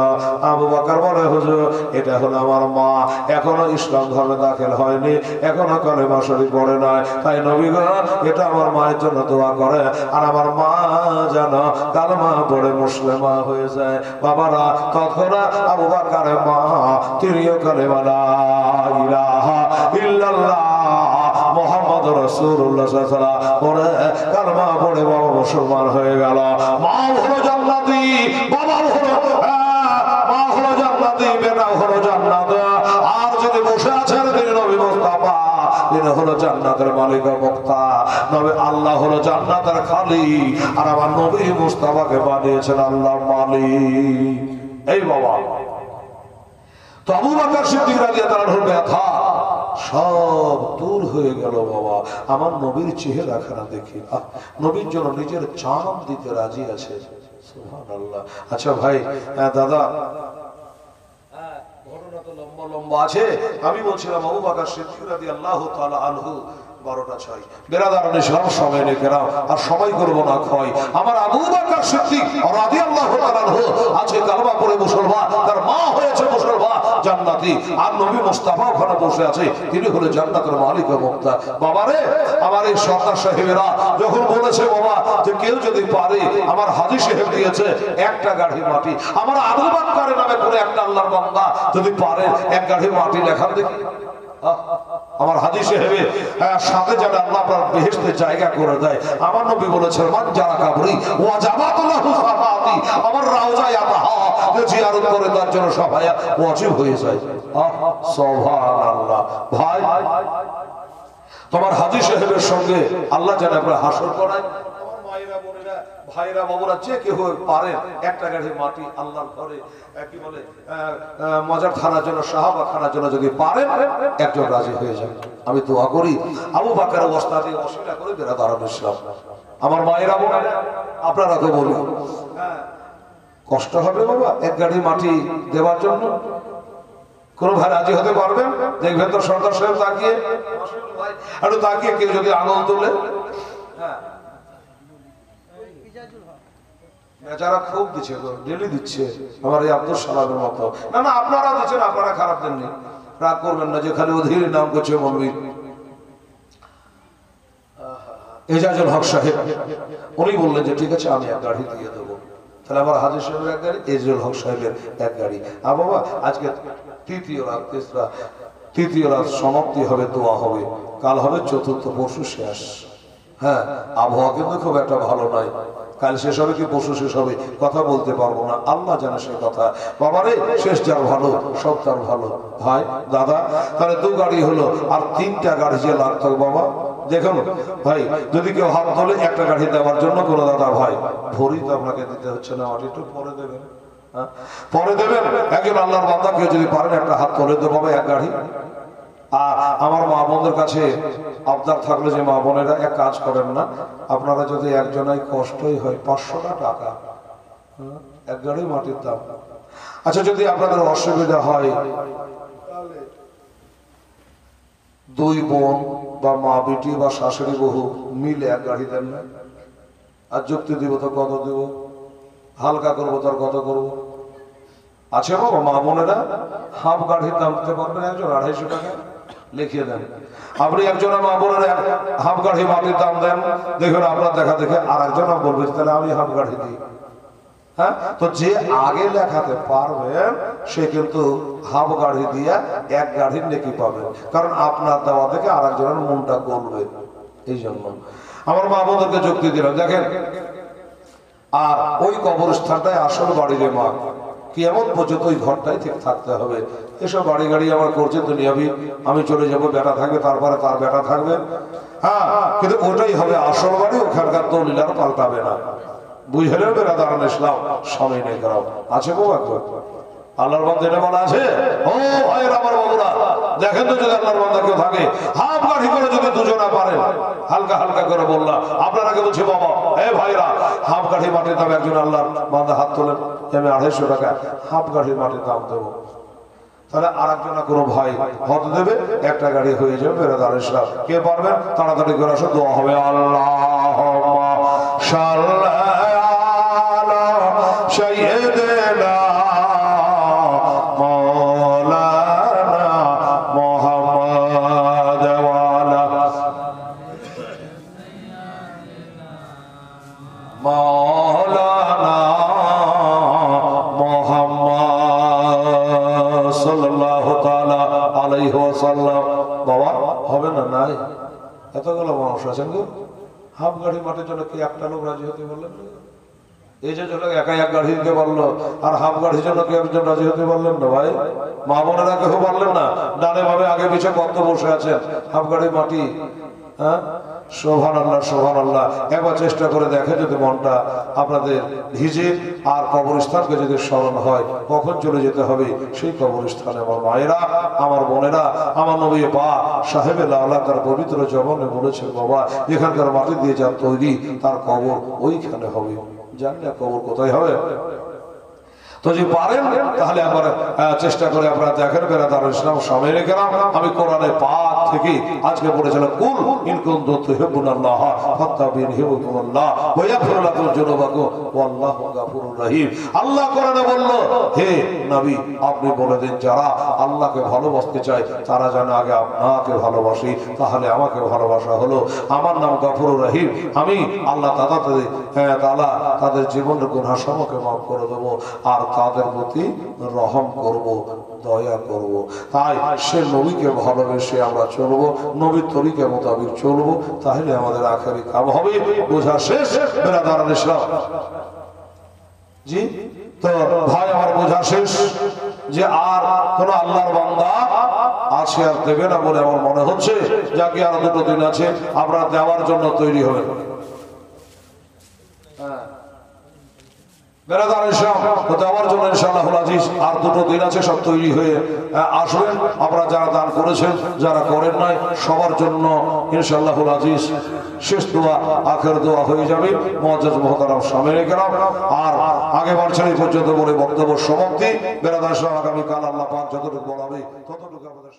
আবু বকর বলে, হুজুর এটা হলো আমার মা, এখনো ইসলাম ধর্মে দাখিল হয়নি, এখনো কালেমা শরীফ পড়ে নাই, তাই নবী গো এটা আমার মায়ের জন্য দোয়া করে, আর আমার মা যেন কালেমা পড়ে মুসলিমা হয়ে যায়। বাবারা তৎক্ষণাৎ আবু বকরের মা তিনিও কালেমা লা ইলাহা ইল্লাল্লাহ মুহাম্মদ রাসূলুল্লাহ সাল্লাল্লাহু আলাইহি ওয়াসাল্লাম পড়ে কালেমা পড়ে বাবা মুসলমান হয়ে গেল। মা হলো জান্নাতি, বাবা হলো মা হলো জান্নাতি, বেটা হলো জান্নাত। আর যদি বসে আছেন তিনি নবী মুস্তাফা, তিনি হলো জান্নাতের মালিক ও মুক্তা, নবী আল্লাহ হলো জান্নাতের খালিক, আর আমার নবী মুস্তাফাকে বানিয়েছেন আল্লাহ মালিক। এই বাবা তো আবু বকর সিদ্দিক রাদিয়াল্লাহু আনহুর ব্যথা সব দূর হয়ে গেল। বাবা আমার নবীর চেহারা খানা দেখি, নবীর জন্য নিজের জান দিতে রাজি আছে। সুবহানাল্লাহ। আচ্ছা ভাই, দাদা ঘটনা তো লম্বা লম্বা আছে, আমি বলছিলাম আবু বকর সিদ্দিক রাদিয়াল্লাহু তাআলা আনহু 12টা 6 বেরাদারান ইসলাম সময় নেকেরাম আর সময় করব না ক্ষয়। আমার আবু বকর সিদ্দিক রাদিয়াল্লাহু তাআলা আনহু আছে কালেমা পড়ে মুসলমান, তার মা হয়েছে মুসলমান জান্নাতি, আর নবী মুস্তাফা ওখানে বসে আছে, তিনি হলো জান্নাতের মালিক ও মুক্তা। বাবারে আমার এই সরদার সাহেবেরা যখন বলেছে বাবা যে কেউ যদি পারে, আমার হাজী সাহেব দিয়েছে একটা গাড়ি মাটি, আমার আবু বকর নামে করে একটা আল্লাহর বান্দা যদি পারে এক গাড়ি মাটি লেখার দেখি, আমার হাজী সাহেবের সাথে যেন আল্লাহ আপনার বেহেশতে জায়গা করে দেয়। আমার নবী বলেছেন মান যারা কাবরি ওয়াজাবাতুল্লাহু সাফাতি, আমার রওজায় আতাহা যে জিয়ারত করে তার জন্য সাফায়া ওয়াজিব হয়ে যায়। সুবহানাল্লাহ। ভাই তোমার হাজী সাহেবের সঙ্গে আল্লাহ যেন আপনার হাসর করায়। আমার মায়েরা বোনেরা ভাইরা বাবুরা যে কেউ পারে একটা গাড়ি মাটি আল্লাহর ঘরে কি বলে মজার খানার জন্য, সাহাবা খানার জন্য যদি পারেন একজন রাজি হয়ে যান। আমি দোয়া করি আবু বকর ওস্তাদে অস্বীকার করে বেরাদার ইসলাম। আমার মায়েরা বোনেরা আপনারা তো বলি কষ্ট হবে বাবা এক গাড়ি মাটি দেওয়ার জন্য? কোন ভাই রাজি হতে পারবেন? দেখবেন তো সরকার সাহেব তাকিয়ে একটু তাকিয়ে কেউ যদি আঙুল তোলে, বেচারা খুব দিচ্ছে, ডেলি দিচ্ছে আমার এই আব্দুল সালামের মতো। না না আপনারা দিচ্ছেন, আপনারা খারাপ দেননি, রাগ করবেন না। যেখানে অধীর নাম করছে মৌলভী এজাজুল হক সাহেব, উনি বললেন যে ঠিক আছে আমি এক গাড়ি দিয়ে দেবো। তাহলে আমার হাজী সাহেবের এক গাড়ি, এজাজুল হক সাহেবের এক গাড়ি। আর বাবা আজকে তৃতীয় রাত, তৃতীয় রাত সমাপ্তি হবে, দোয়া হবে, কাল হবে চতুর্থ, পরশু শেষ। হ্যাঁ আবহাওয়া কিন্তু খুব একটা ভালো নয়, কাল শেষ হবে কি পরশু শেষ হবে কথা বলতে পারবো না, আল্লাহ জানে সে কথা। বাবারে শেষ যার ভালো সব তার ভালো। ভাই দাদা তাহলে দু গাড়ি হলো, আর তিনটা গাড়ি যে লাগতো বাবা দেখুন ভাই, যদি কেউ হাত তোলে একটা গাড়ি দেওয়ার জন্য কোনো দাদা ভাই ভরি তো আপনাকে দিতে হচ্ছে না, একটু পরে দেবেন, পরে দেবেন। একজন আল্লাহর বান্দা কেউ যদি পারেন একটা হাত তোলে দেবো এক গাড়ি। আর আমার মা বোনদের কাছে আবদার থাকলে যে মা বোনেরা এক কাজ করেন না, আপনারা যদি একজনাই কষ্টই হয় 500 টাকা এক গাড়ি মাটির দাম। আচ্ছা যদি আপনাদের অসুবিধা হয় দুই বোন বা মা বেটি বা শাশুড়ি বহু মিলে এক গাড়ি দেন না, আর যুক্তি দিব তো কত দেব, হালকা করবো তার কত করবো। আছে বাবা মা বোনেরা হাফ গাড়ির দাম দিতে পারবেন একজন 250 টাকা লিখিয়ে দেন। আপনি একজন মা বোনেরা হাফ গাড়ি মাটির দাম দেন, দেখবেন আপনার দেখা দেখে আর একজন বলবে তাহলে আমি হাফ গাড়ি দিই। হ্যাঁ তো যে আগে লেখাতে পারবেন সে কিন্তু হাফ গাড়ি দিয়ে এক গাড়ির নেকি পাবেন, কারণ আপনার দেওয়া থেকে আর একজনের মনটা গলবে। এই জন্য আমার মা বোনদেরকে যুক্তি দিলাম দেখেন। আর ওই কবরস্থানটায় আসল বাড়ির মা কিয়ামত পর্যন্ত ওই ঘরটাই ঠিক থাকতে হবে। এসব বাড়ি গাড়ি আমার করছে দুনিয়াবি, আমি চলে যাব, বেটা থাকবে, তারপরে তার বেটা থাকবে। হ্যাঁ কিন্তু ওটাই হবে আসল বাড়ি, ওখানকার দলিল আর পাল্টাবে না। বুঝলেন বেরাদারান ইসলাম স্বামী নেই খারাপ আছে গো আল্লাহর বান্দা এটা বলা আছে। ও ভাইয়ের আমার বাবুরা দেখেন তো যদি আল্লাহর বান্দা কেউ থাকে হাফ গাড়ি করে যদি দুজনা পারেন, হালকা হালকা করে বললাম আপনারা কে বলছি বাবা এ ভাইরা হাফ গাড়ি মাটির দাম একজন আল্লাহর বান্দা হাত তোলেন, আমি 250 টাকা হাফ গাড়ি মাটির দাম দেবো। তাহলে আর একজনা কোনো ভাই হত দেবে, একটা গাড়ি হয়ে যাবে বেরাদার ইসলাম। কে পারবেন তাড়াতাড়ি করে আসো, দোয়া হবে। আল্লাহুম্মা সাল্লি আলা সাইয়্যিদিনা মাওলানা মুহাম্মদ ওয়া আলা মাওলানা মুহাম্মদ সাল্লাল্লাহু তাআলা আলাইহি ওয়াসাল্লাম। বাবা হবে না নাই এতগুলো মানুষ আছেন গো, হাফ গাড়ি মাটির জন্য কি একটা লোক রাজি হতে বললেন? এই যে লোক একা এক গাড়ি দিতে পারলো, আর হাফ গাড়ির জন্য কি একজন রাজি হতে পারলেন না? ভাই মা বোনেরা কেউ পারলেন না, ডানে ভাবে আগে পিছিয়ে কত বসে আছেন, হাফ গাড়ি মাটি। হ্যাঁ সুবহানাল্লাহ সুবহানাল্লাহ। একবার চেষ্টা করে দেখে যদি মনটা আপনাদের ভিজে আর কবরস্থানকে যদি স্মরণ হয় কখন চলে যেতে হবে সেই কবরস্থানে। আমার মায়েরা আমার বোনেরা আমার নবী পাক সাহেবে লাওলা তার পবিত্র জবানে বলেছে বাবা এখানকার মাটি দিয়ে যা তৈরি তার কবর ওইখানে হবে। জানি না কবর কোথায় হবে, তো যদি পারেন তাহলে আমার চেষ্টা করে আপনারা দেখেন বেরাদার ইসলাম সামনে গেলাম। আমি কোরআনে পাক থেকে আজকে পড়েছিলাম কুল ইন কুনতুম তুহিব্বুনাল্লাহ ফাত্তাবি'নি ইউহিব্বুকুমুল্লাহ ওয়া ইয়াগফির লাকুম যুনুবাকুম ওয়াল্লাহু গাফুরুর রহিম। আল্লাহ কোরআনে বলল, হে নবী আপনি বলে দিন যারা আল্লাহকে ভালোবাসতে চায় তারা যেন আগে আপনাকে ভালোবাসি, তাহলে আমাকে ভালোবাসা হলো। আমার নাম গাফুরুর রহিম, আমি আল্লাহ তাদের জীবনের গুনাহ সমূহকে মাফ করে দেব আর তাদের প্রতি রহম করব, দয়া করব। তাই সে নবীকে ভালোবেসে আমরা চলবো, নবীর তরিকা মোতাবেক চলবো, তাহলে আমাদের আখেরি কাম হবে। বোঝা শেষ বেরাদারান ইসলাম? জি তো ভাই আমার বোঝা শেষ যে আর কোন আল্লাহর বান্দা আছে আর দেবে না বলে আমার মনে হচ্ছে। যাকে আর দুটো দিন আছে আমরা দেওয়ার জন্য তৈরি হবেন। দেওয়ার জন্য ইনশাআল্লাহুল আজিজ আর দুটো দিন আছে, সব তৈরি হয়ে আসবেন। আপনারা যারা দান করেছেন, যারা করেন নাই, সবার জন্য ইনশাআল্লাহুল আজিজ শেষ দোয়া আখের দোয়া হয়ে যাবে। মুআজ্জাজ মুহতারাম সামনে গেলাম আর আগে বাড়ছেন এই পর্যন্ত বলে বক্তব্য সমাপ্তি। বেরাদার আগামীকাল আল্লাহ পাক যতটুকু বলাবে ততটুকু আমাদের